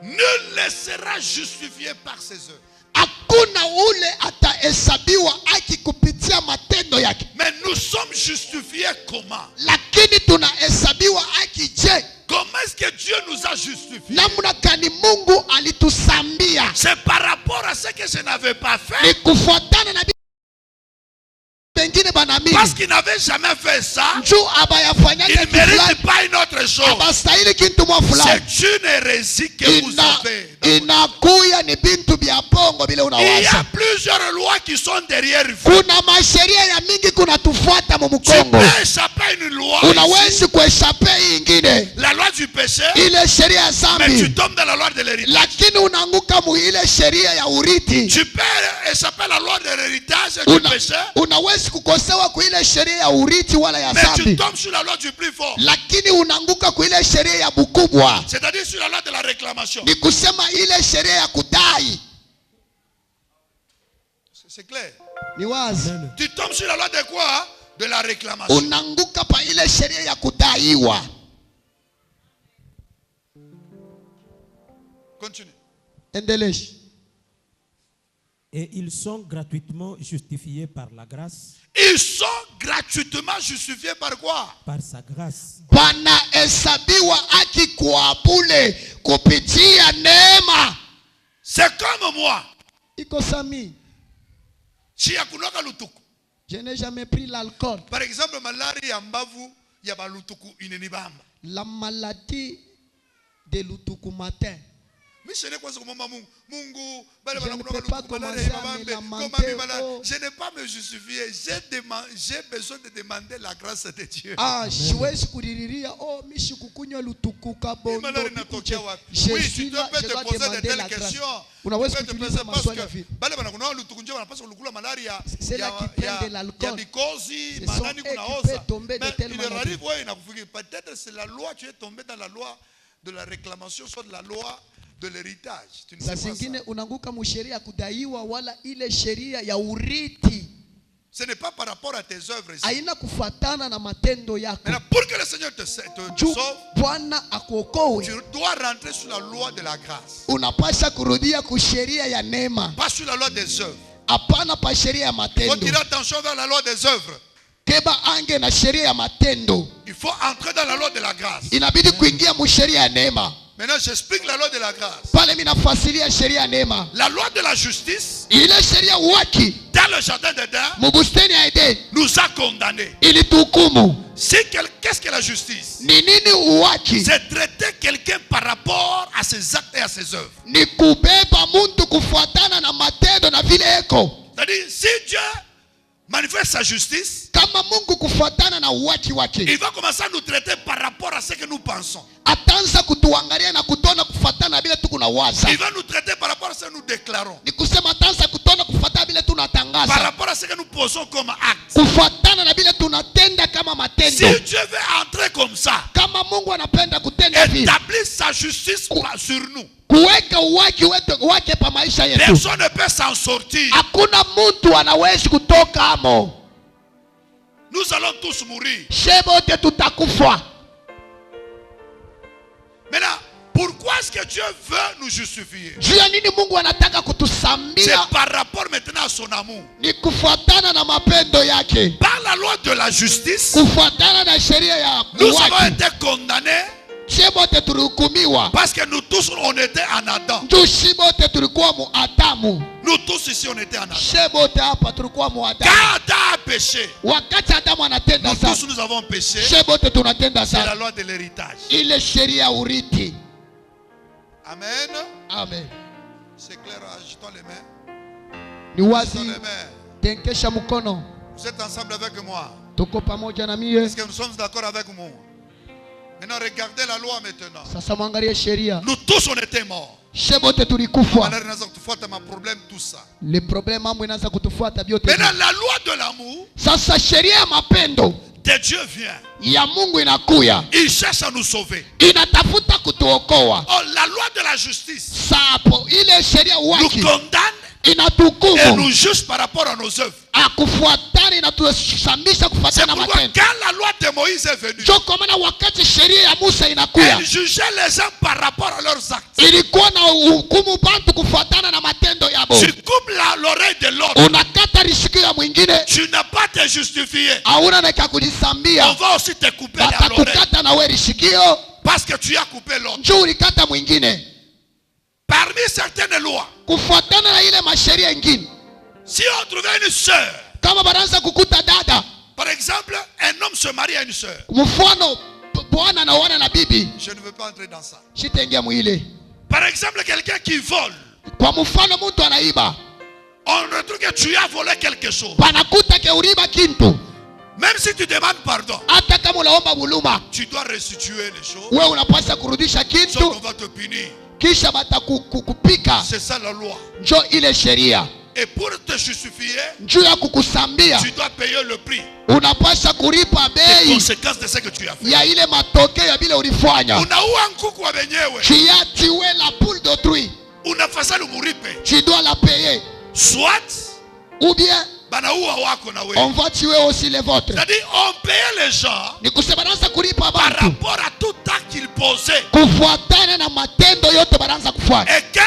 Nul ne sera justifié par ses œuvres. Hakuna ule atahesabiwa haki kupitia matendo yake. Mais nous sommes justifiés comment? Lakini tunahesabiwa haki je? Comment est-ce que Dieu nous a justifiés? Namna gani Mungu alitusambia? C'est par rapport à ce que je n'avais pas fait. Ni kufuatana na parce qu'il n'avait jamais fait ça, njuu il abayafanyake ne kitu fulani, mérite pas une autre chose. abastahili kintu mwa fulani. C'est une hérésie que vous avez. Inakuya ni bintu bya pongo bile Il y unawaza. a plusieurs lois qui sont derrière vous. Kuna masheria ya mingi kunatufuata mu Tu mkongo. peux échapper à une loi Unawezi ici, kueshape hii ingine, la loi du péché, ile sheria ya mais tu zambi, tombes dans la loi de l'héritage. lakini unaanguka mu ile sheria ya urithi. Tu peux échapper à la loi de l'héritage et du péché, Unawezi kukosewa ku ile sheria ya urithi wala ya mais tu zambi, tombes sur la loi du plus fort. lakini unaanguka ku ile sheria ya bukubwa, C'est-à-dire sur la loi de la réclamation. ni kusema ile sheria ya kudai. C'est clair. Ni wazi, Tu tombes sur la loi de quoi? De la réclamation. unaanguka pa ile sheria ya kudaiwa. Continue. Endelesha. Et ils sont gratuitement justifiés par la grâce, Ils sont gratuitement justifiés par quoi? par sa grâce, Wanahesabiwa haki kwa bure kupitia neema. C'est comme moi. Iko sami. Si yakunoka lutuku. Je n'ai jamais pris l'alcool. Par exemple, malaria ya mbavu ya balutuku inenibamba. La maladie de l'utuku matin. Je ne peux pas commencer à me lamenter, oh. Je n'ai pas me justifier. J'ai besoin de demander la grâce de Dieu. Siwezi kudiriria mishi kukunywa lutuku kabondo. Oui, tu peux te poser de telles questions. Unaweza kuuliza maswali hivi. Bale banakunawa lutuku nje wanapaswa kulukula malaria. C'est là qui prennent de l'alcool. Ya mikozi, Ce manani sont kuna eux qui peuvent osa. tomber de Mais telles il maladies. arrive, ouais, peut-être c'est la loi, tu es tombé dans la loi de la réclamation, soit de la loi de l'héritage. Tu ne sais Saa pas ça. zingine unaanguka mu sheria ya kudaiwa wala ile sheria ya urithi. Ce n'est pas par rapport à tes œuvres ici. Haina kufuatana na matendo yako. Maintenant, pour que le Seigneur te Juu sauve, Bwana akuokoe, tu dois rentrer sur la loi de la grâce. unapasha kurudia ku sheria ya neema, Pas sur la loi des œuvres. hapana pa sheria ya Il faut matendo. tirer attention vers la loi des œuvres. Keba ange na sheria ya matendo, Il faut entrer dans la loi de la grâce. inabidi kuingia mu sheria ya neema. Maintenant, j'explique la loi de la grâce. Pale mimi nafasiria sheria ya neema. La loi de la justice, Ile sheria uwaki dans le jardin d'Éden, mu bustani ya Eden nous a condamnés. ilituhukumu. Qu'est-ce que la justice? Ni nini uwaki? C'est traiter quelqu'un par rapport à ses actes et à ses œuvres. Ni kubeba muntu kufuatana na matendo na vile eko. C'est-à-dire, si Dieu manifeste sa justice, Kama Mungu kufuatana na uwaki wake, il va commencer à nous traiter par rapport à ce que nous pensons. ataanza kutuangalia na kutona kufuatana na vile tuko na waza. Il va nous traiter par rapport à ce que nous déclarons. Ni kusema ataanza kutona kufuatana vile Par tunatangaza, rapport à ce que nous posons comme acte. kufuatana na vile tunatenda kama Si matendo. Dieu veut entrer comme ça, Kama Mungu anapenda kutenda hivi, établir sa justice sur nous, kuweka uwaki wake pa maisha yetu, personne ne peut s'en sortir. hakuna mtu anawezi kutoka amo. Nous allons tous mourir. Shebote tutakufa. Maintenant, pourquoi est-ce que Dieu veut nous justifier? Juu ya nini Mungu anataka C'est kutusambia? par rapport maintenant à son amour. Ni kufuatana na mapendo yake, Par la loi de la justice, kufuatana na sheria ya nous avons uwaki. été condamnés Shebote tulihukumiwa, parce que nous tous on était en Adam. juu shibote tulikuwa mu Adamu. Nous tous ici on était en Adam. Shebote hapa tulikuwa mu Quand Adamu. Adam a péché, Wakati Adamu anatenda nous sana, tous nous avons péché. shebote tunatenda C'est la sana. loi de l'héritage. Ile sheria ya urithi. Amen. Amen. C'est clair, agitons les mains. Ni Agitons wazi, les mains. tenkesha mkono. Vous êtes ensemble avec moi. Tuko pamoja na mie. Est-ce que nous sommes d'accord avec moi? Maintenant, regardez la loi maintenant. Sasa mwangalie sheria. Nous tous on était morts. Shebote tulikufa. Malheur inaanza kutufuata ma problème tout ça. Le problème mambo inaanza kutufuata vyote. Maintenant, la loi de l'amour Sasa sheria ya mapendo de Dieu vient. ya Mungu inakuya, Il cherche à nous sauver. inatafuta kutuokoa. Oh, la loi de la justice Sapo ile sheria nous waki condamne et inatuhukumu, nous juge par rapport à nos œuvres. akufuatana inatusambisha C'est kufuatana na pourquoi matendo. quand la loi de Moïse est venue, Ndio kwa maana wakati sheria ya Musa inakuya, elle jugeait les gens par rapport à leurs actes. ilikuwa na hukumu bantu kufuatana na matendo yabo. Tu coupes l'oreille de l'autre, Unakata riziki ya mwingine, tu n'as pas te justifier. hauna na On kujisambia, va aussi te couper l'oreille watakukata na wewe rizikio parce que tu as coupé l'autre. njoo ulikata mwingine Parmi certaines lois, kufuatana na ile masheria ingine. si on trouvait une sœur, Kama banaanza kukuta dada, Par exemple, un homme se marie à une sœur. Mfano bwana anaoana na bibi. Je ne veux pas entrer dans ça. Shitengia mwile. Par exemple, quelqu'un qui vole. Kwa mfano mtu anaiba. On retrouve que tu as volé quelque chose. Panakuta ke uriba kintu. Même si tu demandes pardon, Hata kama unaomba buluma, tu dois restituer les choses. wewe unapaswa kurudisha Sinon kintu, on va te punir. kisha batakupika. C'est ça la loi. Njo ile sheria. Et pour te justifier, Juu ya kukusambia, tu dois payer le prix. unapaswa kulipa Les bei conséquences de ce que tu as fait. ya ile matokeo ya vile ulifanya. Unaua nkuku wa benyewe. Tu as tué la poule d'autrui, Unafasa lumuripe. tu dois la payer. Soit, Ou bien banaua wako na on wewe. va tuer aussi les vôtres. C'est-à-dire, on payait les gens Ni kusema naanza kulipa par bantu rapport à tout acte qu'ils posaient. kufuatana na matendo yote banaanza kufanya. Et quand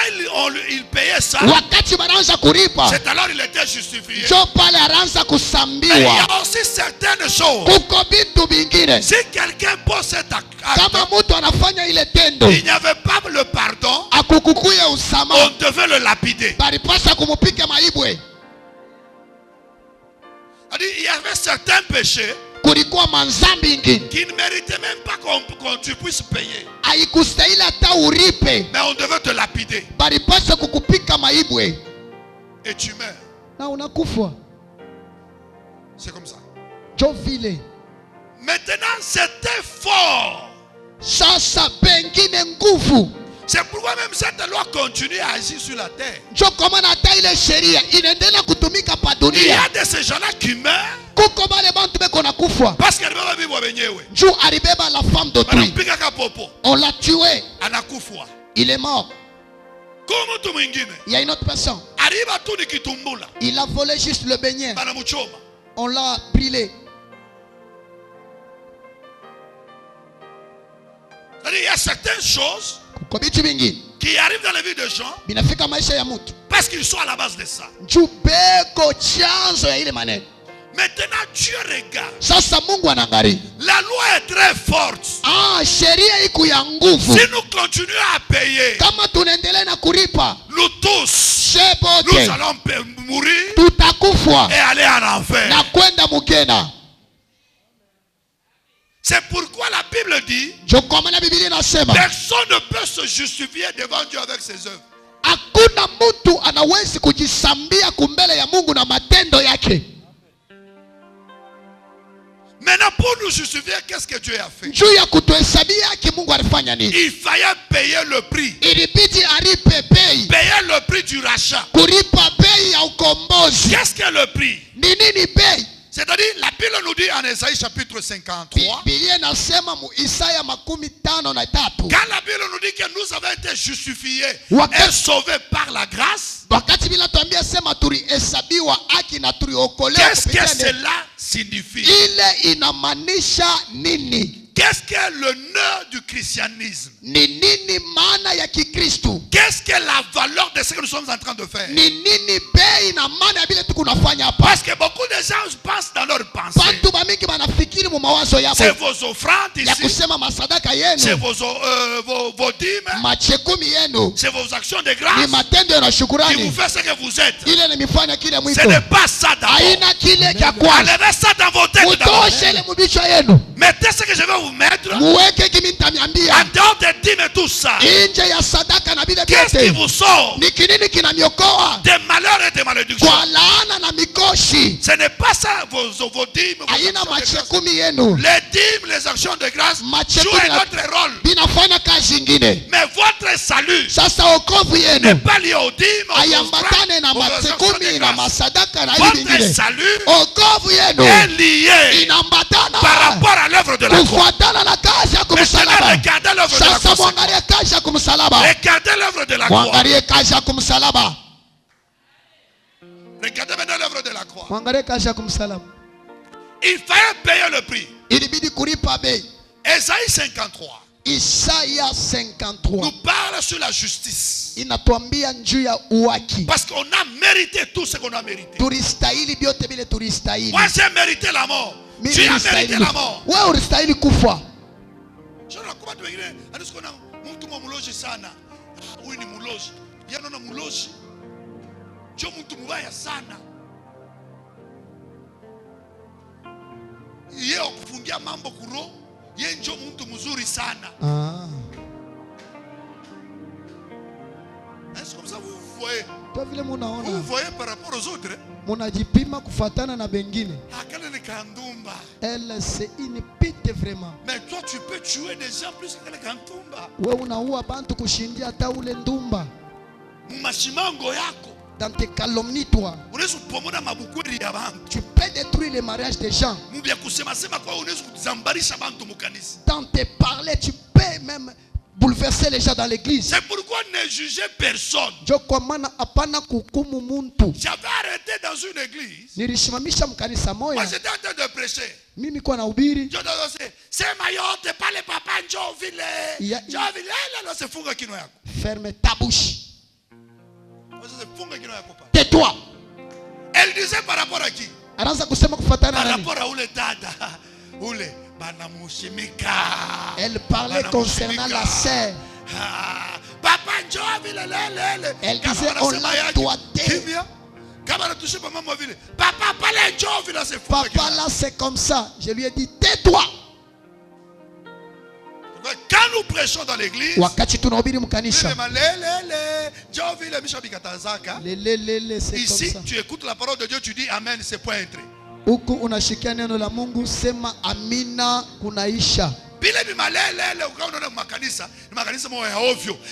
il payait ça, Wakati banaanza kulipa, c'est alors il était justifié. njo pale anaanza Mais il y kusambiwa. a aussi certaines choses. Kuko vitu vingine, Si quelqu'un pose cet acte, kama mtu anafanya ile tendo il n'y avait pas le pardon, akukukuya on usama, devait le lapider. balipasa kumupika maibwe. C'est-à-dire, il y avait certains péchés Kulikuwa manzambi ingine qui ne méritaient même pas qu'on tu puisses payer. haikustahili hata uripe, Mais on devait te lapider. balipasa kukupika maibwe Et tu meurs. na unakufa. C'est comme ça. Jo vile Maintenant, c'était fort. sasa, pengine nguvu. C'est pourquoi même cette loi continue à agir sur la terre. Njo kwa maana hata ile sheria inaendelea kutumika pa Il y dunia. a de ces gens-là qui meurent Kuko bale bantu beko na kufa parce qu'elle va vivre benyewe. juu alibeba la femme d'autrui, Anapiga kapopo, on l'a tué, anakufwa. il est mort. Kama mtu mwingine Il y a une autre personne, aliba tu ni kitumbula, il a volé juste le beignet, banamuchoma. on l'a brûlé. C'est-à-dire, il y a certaines choses Kuko vitu vingine qui arrivent dans la vie des gens binafika maisha ya mtu parce qu'ils sont à la base de ça. juu beko chanzo ya ile maneno. Maintenant, Dieu regarde. Sasa Mungu anaangalia, La loi est très forte. sheria iko ya nguvu. Si nous continuons à payer, Kama tunaendelea na kulipa, nous tous, shebote nous allons mourir tutakufwa et aller en enfer. na kwenda mugena. C'est pourquoi la Bible dit, Njo kwa maana Biblia inasema personne ne peut se justifier devant Dieu avec ses œuvres. hakuna mtu anawezi kujisambia kumbele ya Mungu na matendo yake. Maintenant, pour nous justifier, qu'est-ce que Dieu a fait? Juu ya kutuhesabia haki Mungu alifanya nini? Il fallait payer le prix. Ilibidi alipe bei, Payer le prix du rachat. kulipa bei ya ukombozi. Qu'est-ce que le prix? Ni nini bei? C'est-à-dire, la Bible nous dit en Ésaïe chapitre 53, Biblia inasema mu Isaya 53, quand la Bible nous dit que nous avons été justifiés Wakati- et sauvés par la grâce, wakati Biblia tuambia sema tulihesabiwa haki na tuliokolewa qu'est-ce que kupitia neno. cela signifie? Ile inamaanisha nini? Qu'est-ce que le nœud du christianisme? Ni nini maana ya Kikristo? Qu'est-ce que la valeur de ce que nous sommes en train de faire? Ni nini bei na maana ya vile tukunafanya hapa? Parce que beaucoup de gens pensent dans leur pensée. Bantu bamingi banafikiri mu mawazo yabo C'est vos offrandes ya ici, kusema masadaka c'est yenu, vos dîmes, machekumi yenu, c'est vos actions de ni grâce matendo na qui vous shukurani. fait ce que vous êtes. Ile ni mifano kile Ce mwito. n'est pas ça d'abord. Haina kile cha kwanza. Enlevez ça dans vos têtes d'abord. Mutoshe ile mubichwa yenu. Mettez ce que je vais vous mettre Muweke kimi en nitamiambia. dehors des dîmes et tout ça. Nje ya sadaka na vile Qu'est-ce qui vyote. vous sauve Ni kinini kinamiokoa des malheurs et des malédictions? kwa laana na mikoshi? Ce n'est pas ça vos dîmes, vos Haina actions de grâce. machekumi yenu. Les dîmes, les actions de grâce Machekumi jouent na- notre rôle. Binafanya kazi ingine. Mais votre salut Sasa wokovu n'est yenu pas lié aux dîmes, aux ayambatane na offrandes, aux actions machekumi de na grâce. masadaka na hivi Votre vingine. salut Wokovu yenu est lié inambatana par rapport à l'œuvre de la croix. kufuatana na kazi ya Maintenant, kumsalaba. regardez l'œuvre de la Sasa croix. mwangalie kazi ya kumsalaba. Regardez l'œuvre de la croix. Mwangalie kazi ya kumsalaba. Regardez maintenant l'œuvre de la croix. Mwangalie kazi ya kumsalaba. Il fallait payer le prix. Ilibidi kulipa bei. Esaïe 53 Isaya 53 nous parle sur la justice. inatuambia juu ya uwaki. Parce qu'on a mérité tout ce qu'on a mérité. Tulistahili vyote vile tulistahili. Moi j'ai mérité la mort. Mimi Tu as nilistahili mérité la kufa. mort. Wewe ulistahili kufa. Shona kwa watu wengine anasikona mtu mmuloji sana. Huyu ni muloji. Yana na muloji. Jo mtu mbaya sana. Ye okufungia mambo kuro. Ye njo mtu mzuri sana. Ah. Est-ce comme ça vous voyez? Kwa vile munaona. Vous voyez par rapport aux autres? Munajipima kufatana na bengine. Akale ni kandumba. Elle c'est une pite vraiment. Mais toi tu peux tuer des gens plus que les kandumba. Wewe unaua bantu kushindia hata ule ndumba. Mumashimango yako. Dans tes calomnies toi. Unaweza kupomona mabukweli ya bantu. Tu peux détruire les mariages des gens. Mubia kusema sema kwa unaweza kuzambarisha bantu mukanisa. Dans tes parler, tu peux même bouleverser les gens dans l'église. C'est pourquoi ne jugez personne. Jo kwa maana hapana kuhukumu muntu. J'avais arrêté dans une église. Nilishimamisha mkanisa Moi moya. j'étais en train de prêcher. Mimi kwa nahubiri. Je dois c'est mayote pale papa njoo vile. Ya- Njoo vile là c'est funga kino yako. Ferme ta bouche. C'est funga kino yako pa. Tais-toi. Elle disait par rapport à qui? Anaanza kusema kufatana Par na nani? rapport à ule dada. Ule banamushimika. Elle parlait concernant la sœur. Ah, papa njoo vile lele. Elle disait on la doit taire. Kimia. Kama anatouché pa mama vile. Papa pale njoo vile c'est funga. Papa là c'est comme ça. Je lui ai dit tais-toi. Quand nous prêchons dans l'église, Wakati tunahubiri mkanisa. Lelelele c'est comme ici ça. tu écoutes la parole de Dieu, tu dis Amen, c'est point entré. Huku unashikia neno la Mungu, sema amina kunaisha.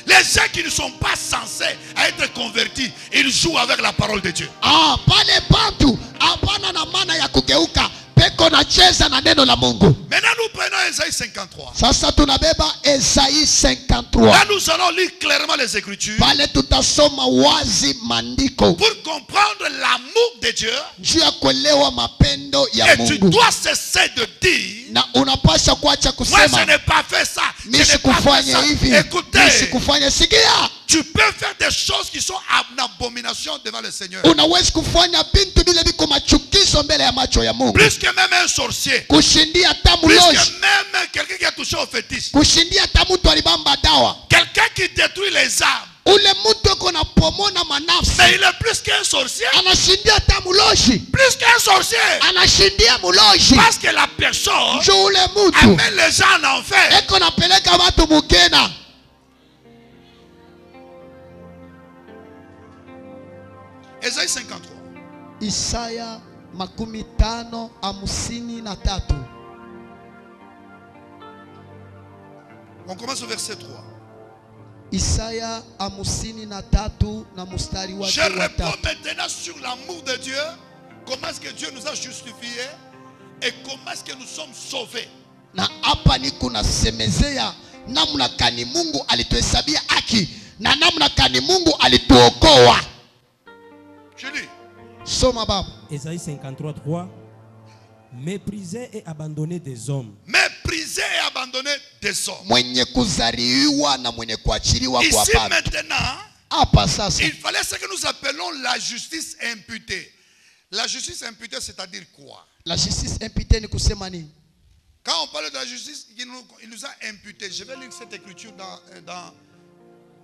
Les gens qui ne sont pas censés être convertis, ils jouent avec la parole de Dieu. Ah, pale bantu hapana na maana ya kugeuka. Peko na cheza na neno la Mungu. Maintenant nous prenons Ésaïe 53. Sasa tunabeba Esaïe 53. Là nous allons lire clairement les Écritures Pale tutasoma wazi maandiko. pour comprendre l'amour de Dieu. Juu ya kuelewa mapendo ya Et tu Mungu. dois cesser de dire Na unapasha kuacha moi je kusema n'ai pas fait ça, je mishi n'ai pas fait kufanya ça. hivi, Écoutez, mishi kufanya. Sikia, tu peux faire des choses qui sont en abomination devant le Seigneur. unawezi kufanya bintu vile viko machukizo mbele ya macho ya Mungu. Plus que même un sorcier. Kushindia hata Plus muloji, que même quelqu'un qui a touché au fétiche. kushindia hata mtu alibamba dawa. Quelqu'un qui détruit les âmes. Ule mtu uko na pomona manafsi, Mais il est plus qu'un sorcier. anashindia hata muloji, Plus qu'un sorcier. anashindia muloji. Parce que la personne Njo ule mtu amène les gens en enfer. eko napeleka watu mukena. Ésaïe 53. Isaya 53:53. On commence au verset 3. Isaya 53 na mstari wake Je wa réponds 3. maintenant sur l'amour de Dieu. Comment est-ce que Dieu nous a justifiés et comment est-ce que nous sommes sauvés. Na hapa niko nasemezea namna kani Mungu alituhesabia haki na namna kani Mungu alituokoa. Je lis. Soma baba. Ésaïe 53, 3. Méprisé et abandonné des hommes. Méprisé et abandonné des hommes. Mwenye kuzaliwa na mwenye kuachiliwa kwa Ici baba. maintenant, Hapa sasa il fallait ce que nous appelons la justice imputée. La justice imputée, c'est-à-dire quoi? la justice imputée ni kusema nini? Quand on parle de la justice, il nous a imputé. Je vais lire cette écriture dans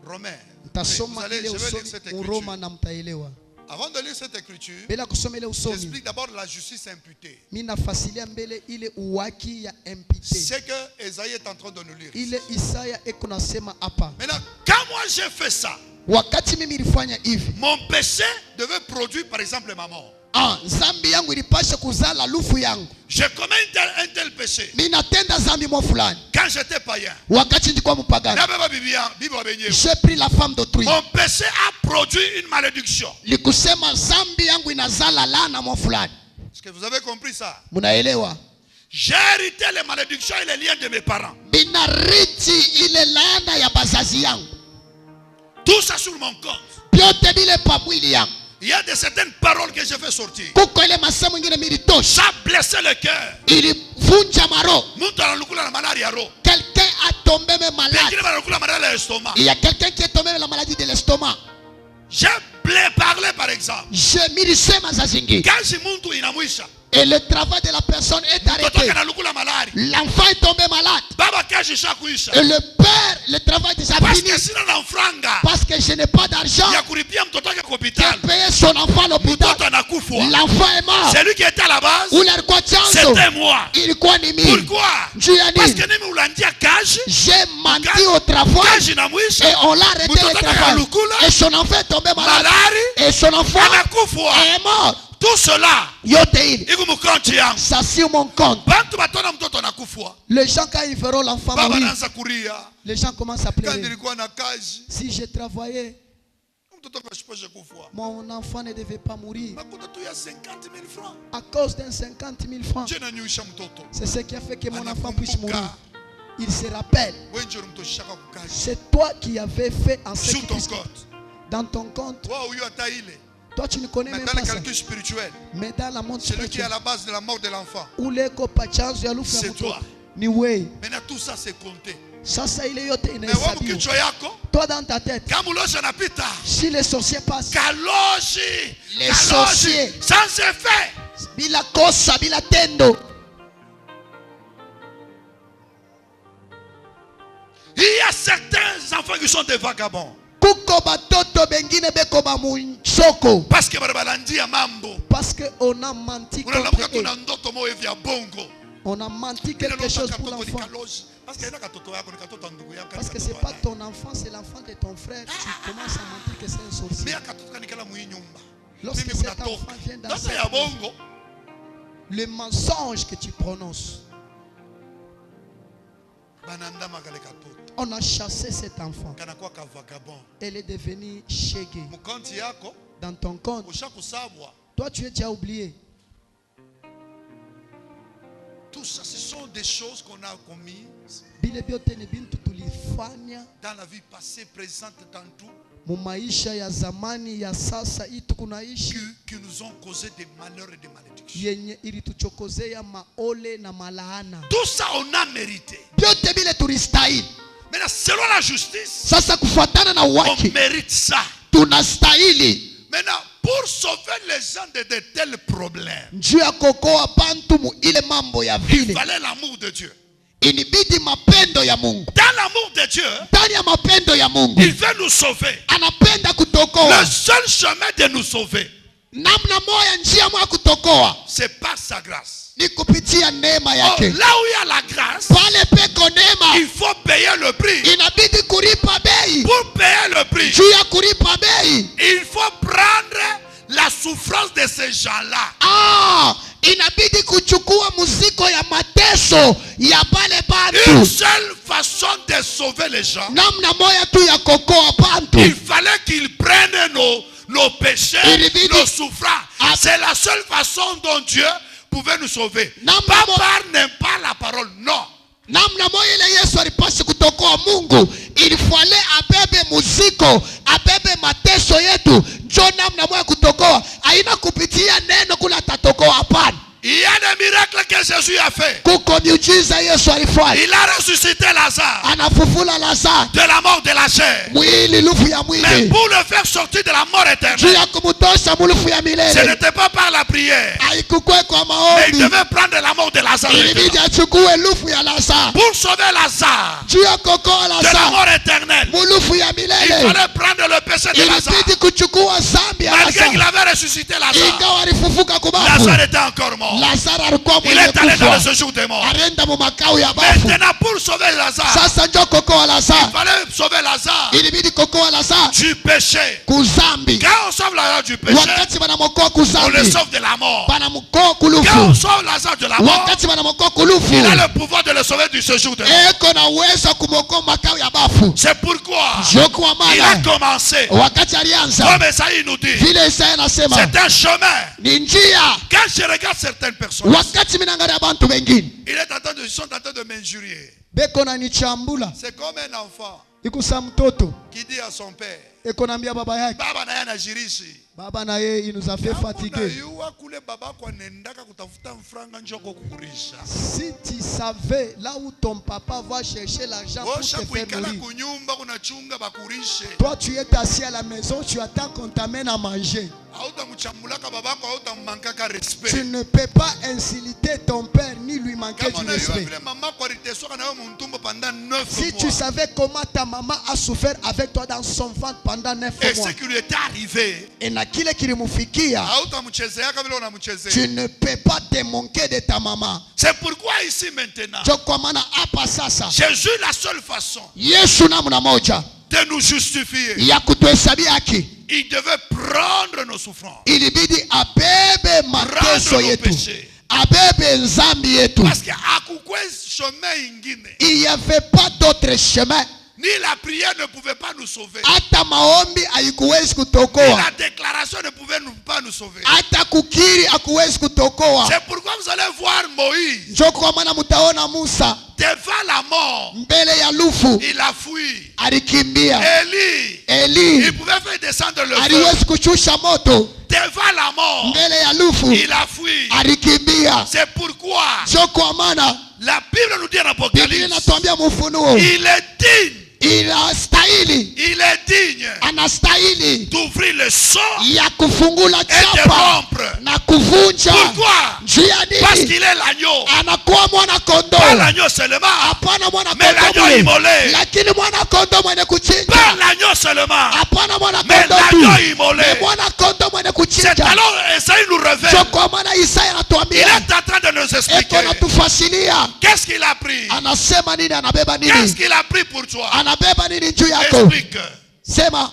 Romains. Vous Mtasoma allez, ile je vais lire usomi cette Uroma écriture. na mtaelewa. Avant de lire cette écriture, Bila kusoma ile usomi, j'explique d'abord la justice imputée. mimi nafasilia mbele ile uwaki ya impute. C'est que Esaïe est en train de nous lire. Ile Isaya eko nasema hapa. Maintenant, quand moi j'ai fait ça, Wakati mimi nilifanya hivi, mon péché devait produire par exemple ma mort. zambi yangu ilipasha kuzala lufu yangu. J'ai commis un tel péché Mimi natenda zambi mwa fulani. quand j'étais païen. Wakati nilikuwa mpagani, j'ai pris la femme d'autrui. Mon péché a produit une malédiction. Likusema zambi yangu inazala laana mwa fulani. Est-ce que vous avez compris ça? Munaelewa? J'ai hérité les malédictions et les liens de mes parents. Binariti ile laana ya bazazi yangu. Tout ça sur mon compte. Byote bile pa mwili yangu. Il y a de certaines paroles que j'ai fait sortir. Kuko ile masemo ingine militosha. Ça a blessé le cœur. Ilivunja maro. Quelqu'un a tombé même malade. Il y a quelqu'un qui est tombé avec la maladie de l'estomac. J'ai parlé par exemple. Je milisema za zingi. Quand Et le travail de la personne est arrêté. L'enfant est tombé malade. Et le père, le travail déjà fini. Parce que je n'ai pas d'argent pour payer son enfant à l'hôpital. L'enfant est mort. Celui qui était à la base, c'était moi. Pourquoi? Parce que j'ai menti au travail et on l'a arrêté le travail. Et son enfant est tombé malade. Et son enfant est mort. Tout cela, ça sur mon compte. Les gens quand ils verront l'enfant mourir, les gens commencent à pleurer. Si j'ai travaillé, mon enfant ne devait pas mourir. À cause d'un 50 000 francs. C'est ce qui a fait que mon enfant puisse mourir. Il se rappelle. C'est toi qui avais fait en ce qui dans ton compte. Toi tu ne connais même pas ça. Mais dans la monde celui qui est à la base de la mort de l'enfant, c'est toi. Maintenant tout ça c'est compté. Sasa ile yote inahesabiwa. Toi dans ta tête, si les sorciers passent, les sorciers sans effet, bila kosa bila tendo. Il y a certains enfants qui sont des vagabonds. Parce que on a menti contre eux. On a menti quelque chose pour l'enfant. Parce que ce n'est pas ton enfant, c'est l'enfant de ton frère. Tu commences à mentir que c'est un sorcier. Lorsque cet enfant vient dans sa vie, le mensonge que tu prononces, on a chassé cet enfant. Elle est devenue chégué. Dans ton compte, toi tu es déjà oublié. Tout ça, ce sont des choses qu'on a commises dans la vie passée, présente, dans tout, qui nous ont causé des malheurs et des malédictions. Tout ça, on a mérité. Maintenant, selon la justice, on mérite ça. Maintenant, pour sauver les gens de tels problèmes, il fallait l'amour de Dieu. Dans l'amour de Dieu, il veut nous sauver. Le seul chemin de nous sauver, c'est par sa grâce. Là où il y a la grâce, il faut payer le prix. Pour payer le prix, il faut prendre la souffrance de ces gens-là. Une seule façon de sauver les gens, il fallait qu'ils prennent nos péchés, nos souffrances. C'est la seule façon dont Dieu pouvait nous sauver. Pas par n'importe la parole, non. Namna moja ile Yesu alipaswa kutokoa Mungu, ilifale abebe muziko, abebe mateso yetu. Njo namna moja kutokoa, haina kupitia neno kula tatokoa, hapana. Il y a des miracles que Jésus a fait. Il a ressuscité Lazare de la mort de la chair. Mais pour le faire sortir de la mort éternelle, ce n'était pas par la prière, mais il devait prendre la mort de Lazare. Pour sauver Lazare de la mort éternelle, il fallait prendre le péché de Lazare. Malgré qu'il avait ressuscité Lazare, Lazare était encore mort. Il est allé dans le séjour des morts. Maintenant, pour sauver Lazare, il fallait sauver Lazare du péché. Quand on sauve Lazare du péché, on le sauve de la mort. Quand on sauve Lazare de la mort, il a le pouvoir de le sauver du séjour des morts. C'est pourquoi il a commencé, comme Esaïe nous dit, c'est un chemin. Quand je regarde certaines personnes, ils sont en train de m'injurier. C'est comme un enfant qui dit à son père, ekonambia baba yake, baba na yeye anajirishi. baba na yeye il nous a fait fatiguer. Unayua kule baba kwa nendaka kutafuta mfranga njoko kukurisha. Si tu savais là où ton papa va chercher l'argent pour te faire Kuikala nourrir. kunyumba kunachunga bakurishe. Toi tu es assis à la maison, tu attends qu'on t'amène à manger. Hautamchambulaka babako, hautammankaka respect. Tu ne peux pas insulter ton père ni lui manquer Kama du unayua respect. vile mama kwa aliteswa na wewe mtumbo pendant 9 Si mois. tu savais comment ta maman a souffert avec toi dans son ventre pendant 9 Et mois. ce qui lui était arrivé, Et na kile kilimufikia, hautamchezeaka vile unamchezea. tu ne peux pas te manquer de ta maman. C'est pourquoi ici maintenant, Ndio kwa maana hapa sasa Jésus la seule façon Yesu namna moja de nous justifier, ya kutuhesabia haki, il devait prendre nos souffrances, ilibidi abebe mateso prendre nos yetu, péchés. abebe nzambi yetu. Parce qu'il y a chemin ingine. Il n'y avait pas d'autre chemin. Ni la prière ne pouvait pas nous sauver. Hata maombi haikuwezi Ni kutokoa. la déclaration ne pouvait pas nous sauver. Hata kukiri hakuwezi kutokoa. C'est pourquoi vous allez voir Moïse Ndio kwa maana mtaona Musa devant la mort. mbele ya lufu Il a fui. alikimbia. Élie, Eli il pouvait faire descendre le feu. aliwezi kushusha moto Devant la mort, mbele ya lufu il a fui. alikimbia. C'est pourquoi Ndio kwa maana la Bible nous dit en Biblia Apocalypse, inatuambia mfunuo, il est digne, inastahili, il est digne anastahili d'ouvrir le sceau ya kufungula et de chapa rompre. na kuvunja. Pourquoi? Juu ya Parce nini? qu'il est l'agneau. Anakuwa mwana Pas kondoo, l'agneau seulement, hapana mwana mais kondoo l'agneau mwe, immolé. lakini mwana kondoo mwenye Pas kuchinja, l'agneau seulement, hapana mwana mais kondoo l'agneau tu, immolé. ni mwana kondoo mwenye C'est kuchinja. alors Esaïe nous Ndio révèle. kwa maana Isaya Il anatuambia, est en train de nous eko expliquer. natufasilia Qu'est-ce qu'il a pris? anasema nini, anabeba Qu'est-ce nini, qu'il a pris pour toi? anabeba nini juu yako. Explique. Sema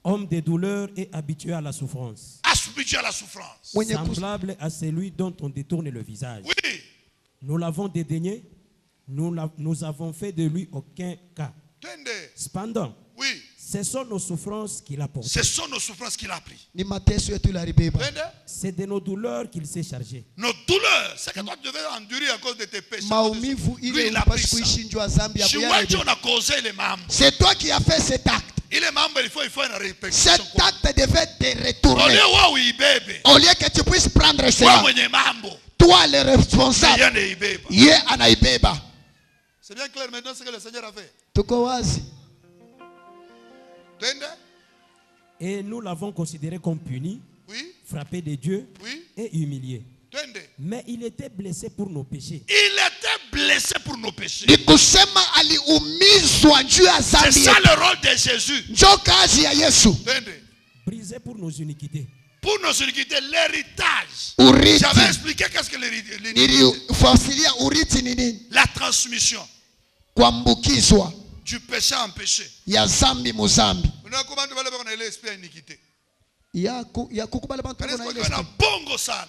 Homme de douleur et habitué à la souffrance, Assujettis à la souffrance. mwenye kus- semblable à celui dont on détourne le visage. Oui. Nous l'avons dédaigné, nous avons fait de lui aucun cas. Tende. Cependant, Oui. ce sont nos souffrances qu'il a portées. Ce sont nos souffrances qu'il a pris. ni mateso yetu ilibeba, Tende. C'est de nos douleurs qu'il s'est chargé. Nos douleurs, c'est que toi tu devais endurer à cause de tes péchés. maumivu Lui, ile il a pris upasi ça. kuishi njoo ya dhambi ya Si kuyala ouais, tu ibeba. en as causé les membres. C'est toi qui as fait cet acte. Il est membre, il faut une répétition. Cet acte devait te retourner. Au lieu où il bébé. Au lieu que tu puisses prendre Toi, cela, mwenye mambo. toi le Mais responsable, il y a des bébés. ye anaibeba. C'est bien clair maintenant ce que le Seigneur a fait. Tuko wazi. Tende. Et nous l'avons considéré comme puni, Oui. frappé de Dieu Oui. et humilié. Tende. Mais il était blessé pour nos péchés. Il était blessé pour nos péchés. Ni kusema aliumizwa juu ya C'est dhambi ça yetu. le rôle de Jésus. Njoo kazi ya Yesu. Tende. Brisé pour nos iniquités. Pour nos iniquités, l'héritage. Urithi. J'avais expliqué qu'est-ce que l'héritage. Nilifasiria urithi ni nini? La transmission Kuambukizwa du péché en péché. ya zambi muzambi. Unaona comment tu vas lever on l'esprit à iniquité. Ya kukubali bantu Kana na kwa ile na esprit. bongo sana.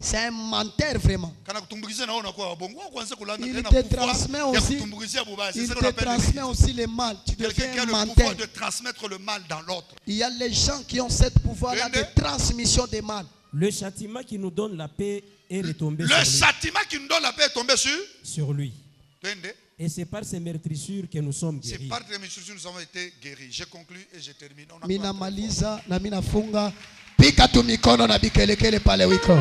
C'est un menteur vraiment. Kana kutumbukiza na unakuwa wabongo kwanza kulanda Il tena te pouvoir transmet ya aussi, kutumbukizia bubaya. C'est il ça qu'on te appelle transmet l'iniquité. aussi le mal. Tu Quelqu'un qui deviens a un le menteur. pouvoir de transmettre le mal dans l'autre. Il y a les gens qui ont cette pouvoir-là de transmission des mal. Le châtiment qui nous donne la paix est retombé Le sur lui. châtiment qui nous donne la paix est tombé Sur lui. Tende. Et c'est par ces meurtrissures que nous sommes C'est guéris. par tes instructions nous avons été guéris. Je conclus et je termine. On a Mina quoi? maliza na mina funga. Pika tu mikono na bikelekele pale wiko.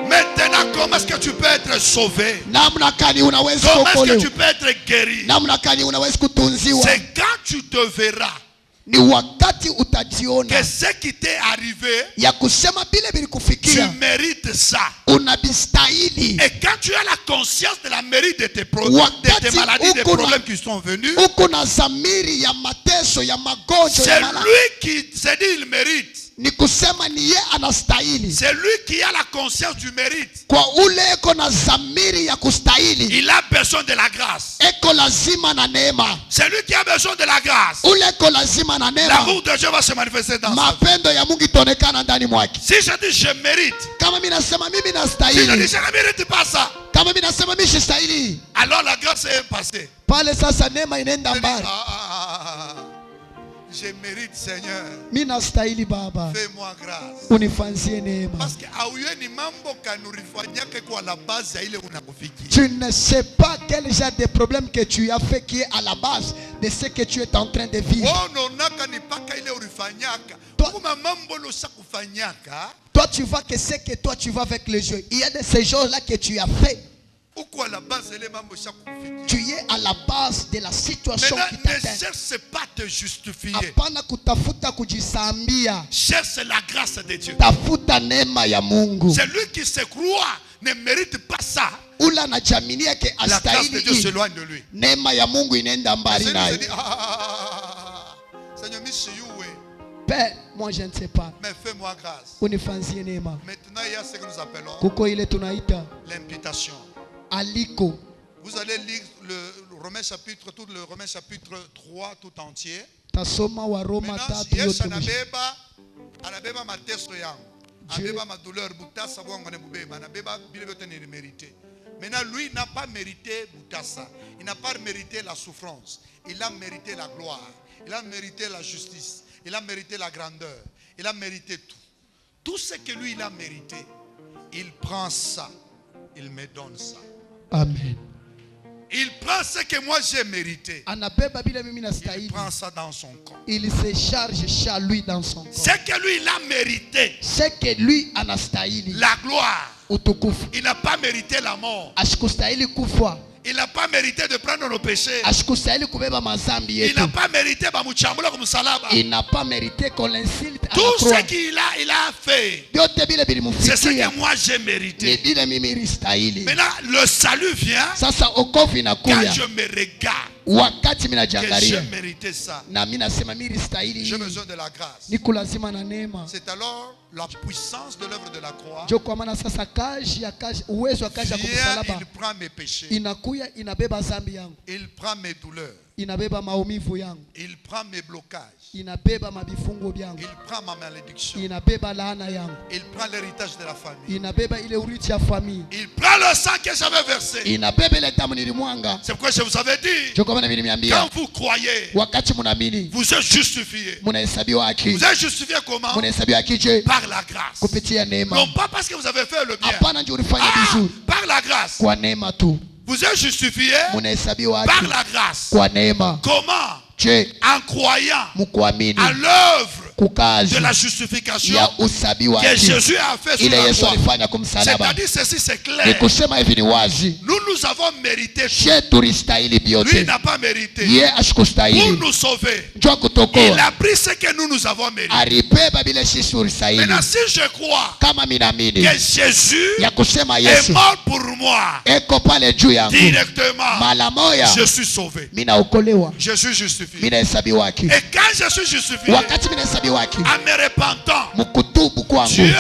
Maintenant, comment est-ce que tu peux être sauvé? Namna kani unaweza Comment est-ce que kuokolewa? tu peux être guéri? Namna kani unaweza kutunziwa? C'est quand tu te verras Ni wakati que utajiona ce qui t'est arrivé, ya kusema bile tu bilikufikia mérites ça. unabistahili. Et quand tu as la conscience de la mérite de tes, Wakati de tes maladies, des uko na- problèmes qui sont venus, Uko na zamiri ya mateso ya magonjwa c'est ya mala. lui qui s'est dit il mérite. Ni kusema ni ye anastahili. C'est lui qui a la conscience du mérite. Kwa ule eko na zamiri ya kustahili, Il a besoin de la grâce. eko lazima na neema. C'est lui qui a besoin de la grâce. Ule eko lazima na neema. L'amour de Dieu va se manifester dans sa vie. Mapendo ya Mungu itaonekana ndani mwake. Si je dis je mérite, Kama mimi nasema mimi si je dis nastahili, je ne mérite pas ça, kama mimi nasema mimi sistahili, alors la grâce est passée. pale sasa neema inaenda mbali. Je mérite, Seigneur. Mimi nastahili Baba, Fais-moi grâce. unifanzie neema. Parce que auyeni mambo kanurifanyake kwa la base ya ile unakufikia. Tu ne sais pas quel genre de problème que tu as fait qui est à la base de ce que tu es en train de vivre. Wononaka ni paka ile urifanyaka. Kuma mambo lo sakufanyaka. Toi tu vois que c'est que toi tu vas avec les yeux. Il y a de ces choses-là que tu as fait. Uko à la base les mambo sakufikia. Tu es à la base de la situation qui Maintenant, ne t'atteint. cherche pas te justifier. Hapana kutafuta kujisambia. Cherche la grâce de Dieu. Tafuta neema ya Mungu. Celui qui se croit ne mérite pas ça. Ula anajaminia ke La grâce de Dieu astahili. s'éloigne de lui. Neema ya Mungu inaenda mbali naye. Seigneur, Père, moi je ne sais pas. mais fais-moi grâce. Unifanzie neema. Maintenant, il y a ce que nous appelons Kuko ile tunaita l'imputation. aliko. Vous allez lire le Romains chapitre 3 tout entier. Tasoma wa Roma Maintenant, 3 Yesu yote. anabeba mateso yangu. Anabeba ma douleur butasa bwangu ne bubeba. Anabeba bile yote ni mérité. Maintenant, lui n'a pas mérité butasa. Il n'a pas mérité la souffrance. Il a mérité la gloire. Il a mérité la justice. Il a mérité la grandeur. Il a mérité tout. Tout ce que lui il a mérité, il prend ça. Il me donne ça. Amen. Il prend ce que moi j'ai mérité. Anabeba bila mimi Il nastahili. prend ça dans son corps. Il se charge chez lui dans son corps. Ce que lui il a mérité, Ce que lui anastahili. la gloire. Utukufu. Il n'a pas mérité la mort. Ashikustahili kufa. Il n'a pas mérité de prendre nos péchés. Ashikustahili kubeba mazambi Il yetu. n'a pas mérité bamuchambula kumsalaba. Il n'a pas mérité qu'on l'insulte à la Tout croix. ce qu'il a, il a fait. Vyote vile C'est ce vilimufikia que moi j'ai ni mérité. vile mimi nilistahili. Maintenant, le salut vient Sasa okovu quand inakuja je me regarde wakati mimi que j'ai najiangalia mérité ça. na mimi nasema mimi nilistahili J'ai hii. besoin de la grâce. Niko lazima na neema. C'est alors la puissance de l'œuvre de la croix. Jo kwa maana sasa uwezo wa kazi ya Vient, kumsalaba il prend mes péchés. inakuya inabeba zambi yangu, Il prend mes douleurs. inabeba maumivu yangu, Il prend mes blocages. inabeba mabifungo vyangu, Il prend ma malédiction. inabeba laana yangu, Il prend l'héritage de la famille. inabeba ile urithi ya familia, Il prend le sang que j'avais versé. inabeba ile damu nilimwanga. C'est pourquoi je vous avais dit, Jo kwa maana nilimiambia quand vous croyez, wakati mnaamini vous êtes justifié. mnahesabiwa haki. Vous êtes justifié comment? Mnahesabiwa haki je? Par la grâce. Kupitia neema. Non pas parce que vous avez fait le bien. Hapana ndio ulifanya Ah, vizuri, par la grâce. kwa neema tu Vous êtes justifié mnahesabiwa par haki la grâce. kwa neema. Comment? Je, En croyant mkuamini à l'œuvre kukazi de la justification ya usabiwa que haki Jésus a fait sur ile la Yesu croix. alifanya kumsalaba. C'est-à-dire ceci, c'est Ni clair. kusema hivi ni wazi, Nous avons mérité. je tulistahili Lui vyote, n'a pas mérité. ye Pour ashikustahili. nous sauver, Njoo il kutokoa, a pris ce que nous avons mérité. alibeba bila sisi ulistahili. Maintenant, si je crois Kama minaamini que Jésus ya kusema est Yesu mort pour moi eko pale juu yangu, directement, mara moya je suis sauvé. minaokolewa, Je suis justifié. minahesabiwa haki. Et quand je suis justifié, Wakati minahesabiwa haki, en me repentant, mkutubu kwangu, Dieu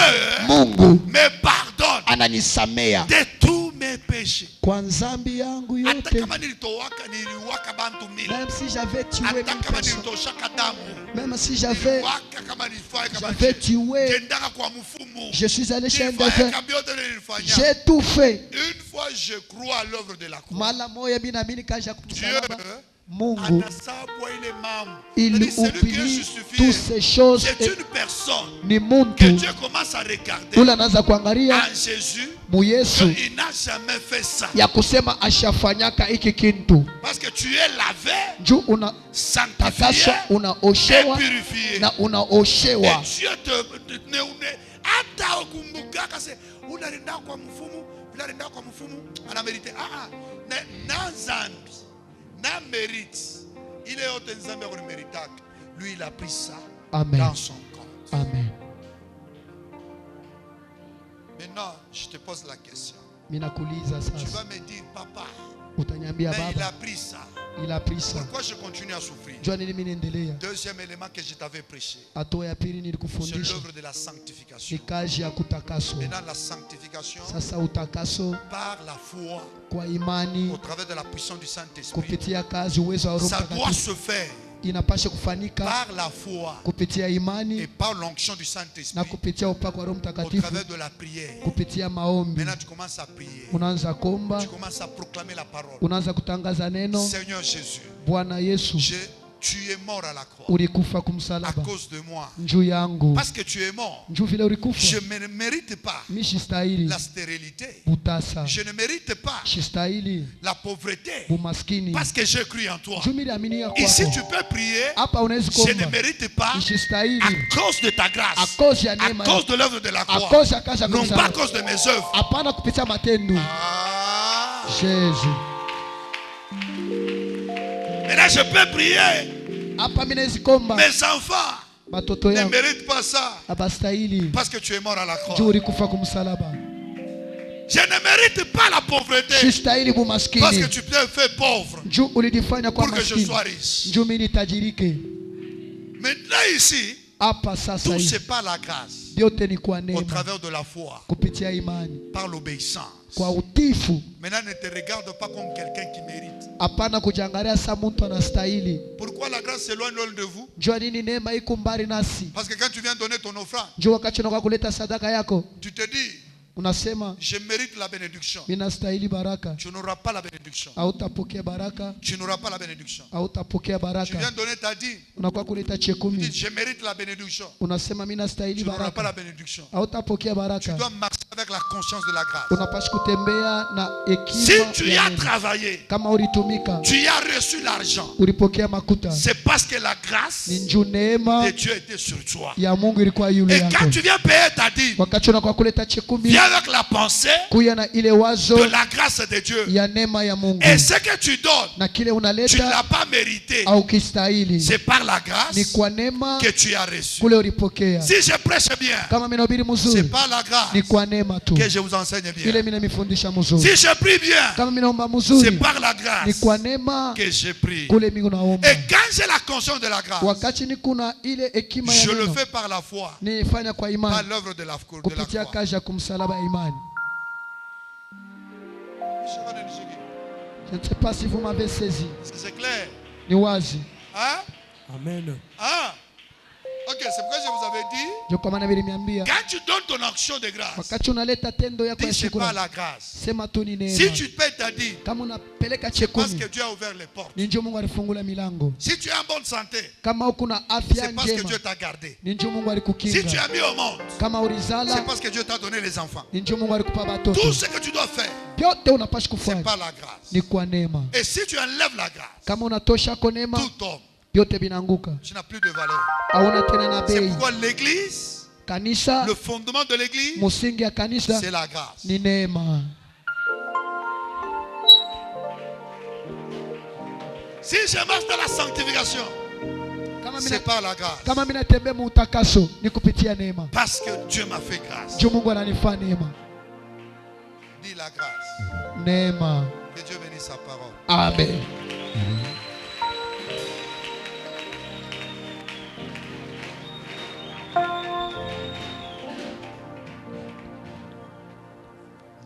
Mungu me pardonne ananisamea de tous mes péchés. kwa dhambi yangu Hata yote. kama niliwaka bantu mili, Même si j'avais tué hata mille kama personnes, nilitoshaka damu, même si j'avais niliwaka kama nilifanya kama j'avais tué, kendaka kwa mfumu, je suis allé chez un nilifanya défunt, kama yote nilifanya. j'ai tout fait. Une fois je crois à l'œuvre de la croix. Mara moja mimi naamini kazi ya Dieu kumsalaba Mungu anasabwa ile mambo. il C'est-à-dire, celui qui est oublie justifié, toutes ces choses. c'est une personne Ni que muntu Dieu commence à regarder ule anaanza kuangalia en Jésus. mu Yesu Il n'a jamais fait ça. ya kusema ashafanyaka hiki kintu Parce que tu es lavé, juu unatakaswa, sanctifié et unaoshewa purifié. na unaoshewa. Et Dieu te hata ukumbukaka se unaenda kwa mfumu ana mérité. Na zambi na mérite ile yote nzambe akulimeritaka. Lui il a pris ça Amen. dans son compte. Amen. Maintenant, je te pose la question. Minakuuliza Tu vas sasa, me dire, papa, utaniambia mais il baba, a pris ça. il a pris ça. Pourquoi je continue à souffrir? Jua nini mimi naendelea? Deuxième élément que je t'avais prêché, Hatua ya pili c'est nilikufundisha l'œuvre de la sanctification. ni kazi ya kutakaswa. Maintenant, la sanctification Sasa utakaso par la foi, kwa imani au travers de la puissance du Saint-Esprit, kupitia kazi uwezo wa Roho ça doit Mtakatifu se faire inapasha kufanika par la foi kupitia et imani par l'onction du na Saint-Esprit, kupitia upako wa Roho au Mtakatifu, travers de la prière. kupitia maombi. Maintenant, tu commences à prier. Unaanza kuomba, Tu commences à proclamer la parole. unaanza kutangaza neno. Seigneur Jésus, Bwana Yesu, je Tu es mort à la croix. Ulikufa À kumsalaba. cause de moi. Njuu yangu. Parce que tu es mort. Njuu vile ulikufa. Je ne mérite pas Mishistahili. la stérilité. Butasa. Je ne mérite pas Shistahili. la pauvreté. Bumaskini. Parce que j'ai cru en toi. Njuu miliaminia kwako. Ici tu peux prier. Hapa unaweza Je ne kuomba. mérite pas Ishistahili. à cause de ta grâce. À cause ya À neema. cause de l'œuvre de la À croix. cause ya kazi ya Non pas à kumsalaba. cause de mes œuvres. Hapana kupitia matendo. Ah. Jésus. Maintenant je peux prier. Hapa mimi naweza kuomba. Mes enfants Batoto ne yangu méritent pas ça. abastahili. Parce que tu es mort à la croix. Njuu ulikufa kumsalaba. Je ne mérite pas la pauvreté. Sistahili Parce que bumaskini. tu t'es fait pauvre. Njuu ulidifanya kwa Pour que je maskini. sois riche. Njuu mimi nitajirike. Maintenant ici, Hapa sasa tout hivi c'est par la grâce. vyote ni kwa Au neema, travers de la foi. kupitia imani, Par l'obéissance. kwa utifu. Maintenant ne te regarde pas comme quelqu'un qui mérite. Hapana kujangalia sa mtu anastahili. Pourquoi la grâce s'éloigne loin de vous? Njua nini neema iko mbali nasi? Parce que quand tu viens donner ton offrande, Njua wakati unakuwa kuleta sadaka yako, tu te dis, unasema je mérite la bénédiction. mimi nastahili baraka. Tu n'auras pas la bénédiction. Hautapokea baraka, Tu n'auras pas la bénédiction. hautapokea Tu baraka. viens donner ta dîme. Unakuwa kuleta Tu dis, chekumi, je mérite la bénédiction. unasema mimi nastahili Tu n'auras pas la baraka. bénédiction. Hautapokea Tu baraka. dois marcher avec la conscience de la grâce. Unapaswa kutembea na Si hekima tu ya as neno. travaillé, Kama ulitumika, tu as reçu l'argent, ulipokea makuta, c'est parce que la grâce ni njoo neema de Dieu était sur toi. ya Mungu ilikuwa yule Et yako. quand tu viens payer ta dîme, Wakati unakuwa kuleta chekumi, viens avec la pensée kuya na ile wazo de la grâce de Dieu. ya neema ya Mungu, Et ce que tu donnes, na kile tu ne unaleta l'as pas mérité. au kistahili, C'est par la ni grâce kwa neema que tu as reçu. kule ulipokea. Si je prêche bien, Kama mimi nahubiri c'est mzuri, par la grâce ni kwa neema tu. que je vous enseigne Ile bien. mimi nimefundisha mzuri. Si je prie bien, Kama mimi naomba c'est mzuri, par la ni grâce kwa neema que je prie. kule mimi naomba. Et quand j'ai la conscience de la grâce, Wakati ni kuna ile hekima ya je le neno, fais par la foi, nifanya kwa par imani, l'œuvre de la kupitia croix. kazi ya kumsalaba ya imani. Je ne sais pas si vous m'avez saisi. C'est clair. Ni wazi. Hein? Amen. Ah. Ok, c'est pourquoi je vous avais dit, Ndio kwa maana nilimiambia, quand tu donnes ton action de grâce, wakati unaleta tendo yako ya dis c'est par shukrani, la grâce. sema tu ni Si neema. tu payes ta dîme, Kama unapeleka parce chekumi, que Dieu a ouvert les portes. ni njoo Mungu alifungula milango. Si tu es en bonne santé, Kama uko na afya c'est parce que njema, Dieu t'a gardé. ni njoo Mungu Si tu alikukinga. as mis au monde, Kama c'est ulizala, parce que Dieu t'a donné les enfants. ni njoo Mungu alikupa watoto. Tout ce que tu dois faire, Vyote unapaswa c'est kufanya par la grâce. ni kwa neema. Et si tu enlèves la grâce, Kama unatosha kwa neema, tout tombe. vyote vinaanguka. Tu n'as plus de valeur. Hauna tena na C'est bei. pourquoi l'église, Kanisa, le fondement de l'église, msingi ya kanisa c'est la grâce. ni neema. Si je marche dans la sanctification, Kama c'est mina par la grâce. kama mimi natembea mu utakaso ni kupitia neema. Parce que Dieu m'a fait grâce. Juu Mungu ananifanya neema. Dis la grâce. Neema. Que Dieu bénisse sa parole. Amen.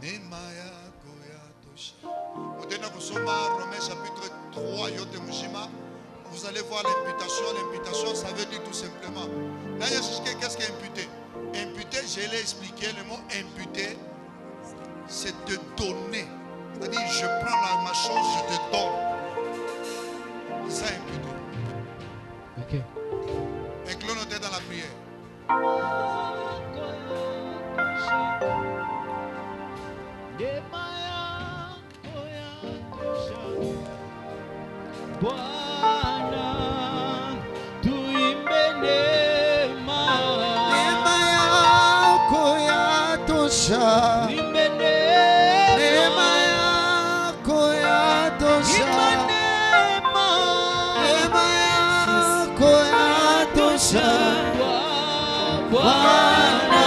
Neema yako yatosha. Utaenda kusoma Romains chapitre 3 yote mzima. Vous allez voir l'imputation. L'imputation, ça veut dire tout simplement. Là, qu'est-ce qui est imputé? Imputé, je l'ai expliqué, le mot imputé, c'est te donner. C'est-à-dire, je prends ma chose, je te donne. Ça imputé. Okay. Inclus nos têtes dans la prière. Bwana, tuimbe neema. Neema yako yatosha. Tuimbe neema. Neema yako yatosha. Neema. Neema yako yatosha. Bwana,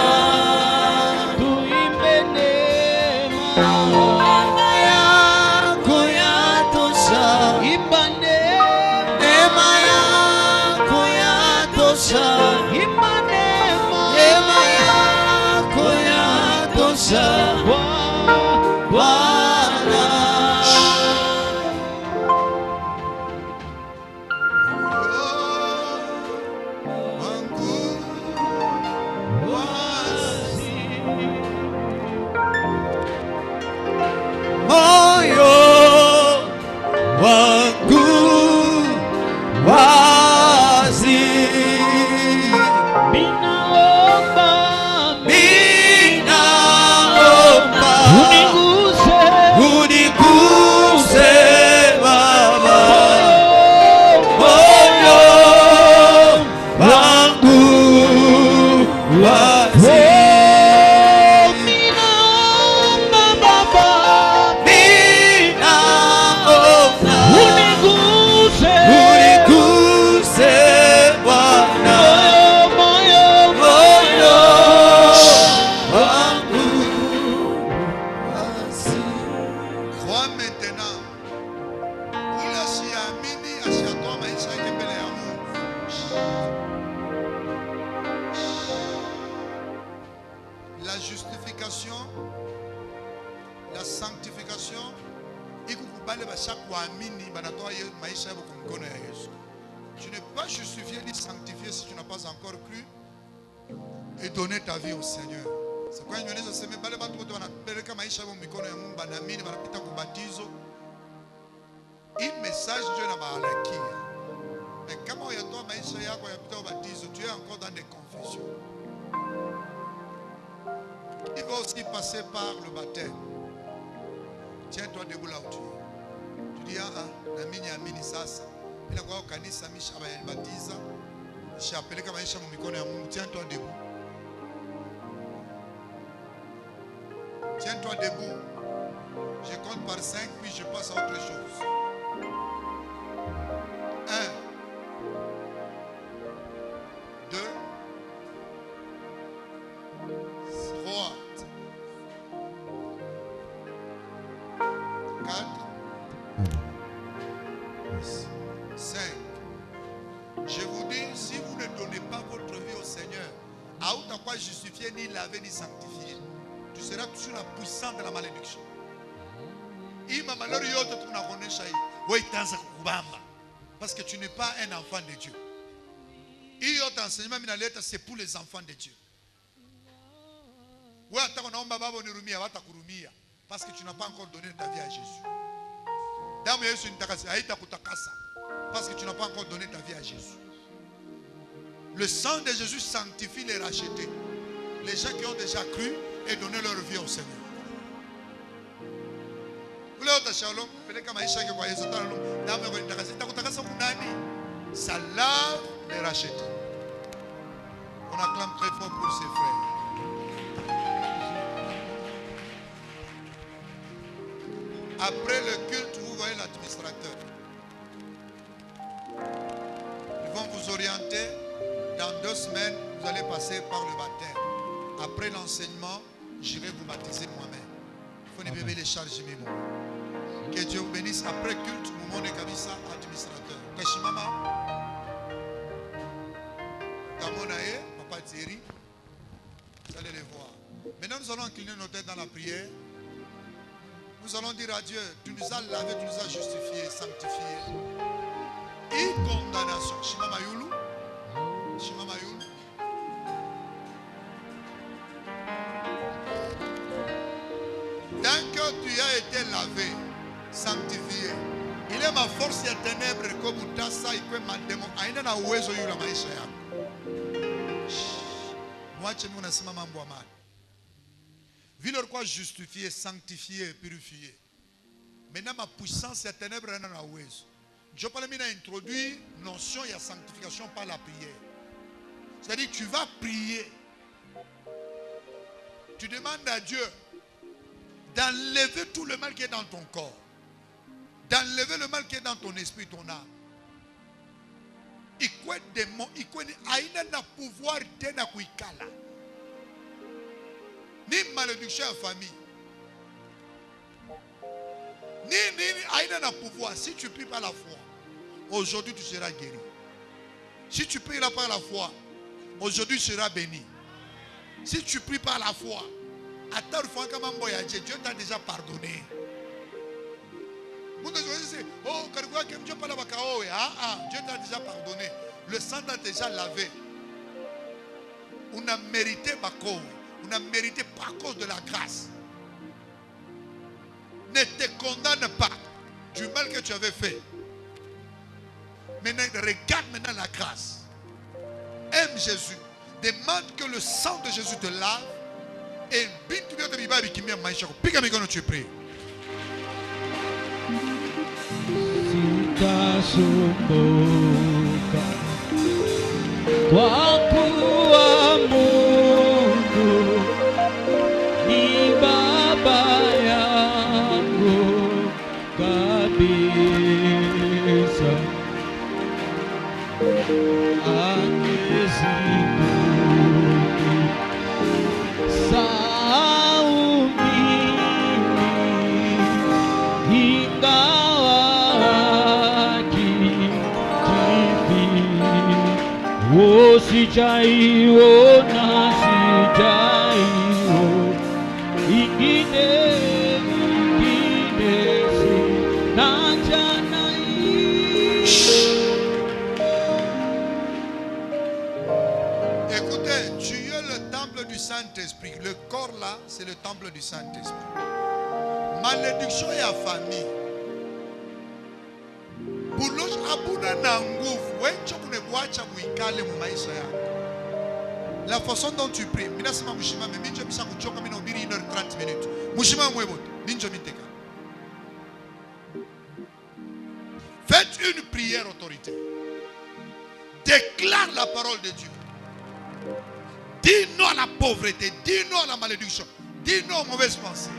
tuimbe neema. Neema yako yatosha. Imba neema. Neema yako yatosha. Imba neema. Neema yako yatosha. Bwana. Moyo wangu wa kuamini banatoa maisha yao kwa mkono ya Yesu. Tu n'es pas justifié ni sanctifié si tu n'as pas encore cru et donné ta vie au Seigneur. C'est quoi une chose, c'est même pas les bateaux de banapeleka maisha yao mikono ya Mungu, banamini banapita kubatizo. Il message Dieu na balakia. Mais comment yatoa maisha yako yapita kubatizo, tu es encore dans des confusions. Il va aussi passer par le baptême. Tiens-toi debout là où tu es. Tu dis, na mini amini sasa. Ila kwa kanisa misha baptiza. Shapeleka maisha mu mikono ya Mungu. Tiens-toi debout. Tiens-toi debout. Je compte par 5 puis je passe à autre chose. 1, 2, 3, 4, 5. Je vous dis, si vous ne donnez pas votre vie au Seigneur, à où t'as pas justifié, ni lavé, ni sanctifié, tu seras toujours la puissance de la malédiction. Parce que tu n'es pas un enfant de Dieu. Enseignement, c'est pour les enfants de Dieu. Parce que tu n'as pas encore donné ta vie à Jésus. Parce que tu n'as pas encore donné ta vie à Jésus. Le sang de Jésus sanctifie les rachetés. Les gens qui ont déjà cru et donné leur vie au Seigneur. Ça lave les rachetés. On acclame très fort pour ses frères. Après le culte, vous voyez l'administrateur. Ils vont vous orienter. Dans 2 semaines, vous allez passer par le baptême. Après l'enseignement, j'irai vous baptiser moi-même. Il faut ne pas les charger même. Que Dieu vous bénisse. Après culte, nous montrons Kabisa, administrateur. Kashimama, Tamonae, Papa Thierry, vous allez les voir. Maintenant, nous allons incliner nos têtes dans la prière. Nous allons dire à Dieu, tu nous as lavé, tu nous as justifié, sanctifié. Et condamnation. Shimama Yulu. Shimama Yulu. Tant que tu as été lavé, sanctifié, il est ma force et ténèbres comme utasa ikwe mandemo aina na uwezo yule maisha yako. Mwache Mungu nasimama mambo amani. Vile ulikuwa justifié, sanctifié, purifié. Maintenant ma puissance et ténèbres aina na uwezo. Je parle mina introduit notion de sanctification par la prière. C'est-à-dire que tu vas prier. Tu demandes à Dieu d'enlever tout le mal qui est dans ton corps. D'enlever le mal qui est dans ton esprit, ton âme. Il y a des démons, il y a un pouvoir de na kuikala. Ni malédiction en famille. Ni un pouvoir. Si tu pries par la foi, aujourd'hui tu seras guéri. Si tu pries par la foi, aujourd'hui tu seras béni. Si tu pries par la foi, Dieu t'a déjà pardonné. Dieu t'a déjà pardonné. Le sang t'a déjà lavé. On a mérité ma cause. On a mérité par cause de la grâce. Ne te condamne pas du mal que tu avais fait. Maintenant, regarde maintenant la grâce. Aime Jésus. Demande que le sang de Jésus te lave. Et tu pries. Sitasumbuka kwa kuwa Mungu ni baba yangu kabisa. Sijaiona, ingine sina Saint-Esprit. Le corps là, c'est le temple du Saint-Esprit. Malédiction et à famille. Pour l'autre, abuna na nguvu. Wencho kunebwacha muikale mu maisha yako. La façon dont tu pries. Mina sema mushima me minjo bisa kuchoka mina ubiri 1h30 minutes. Mushima mwebote. Minjo miteka. Faites une prière autorité. Déclare la parole de Dieu. Dis non à la pauvreté. Dis non à la malédiction. Dis non aux mauvaises pensées.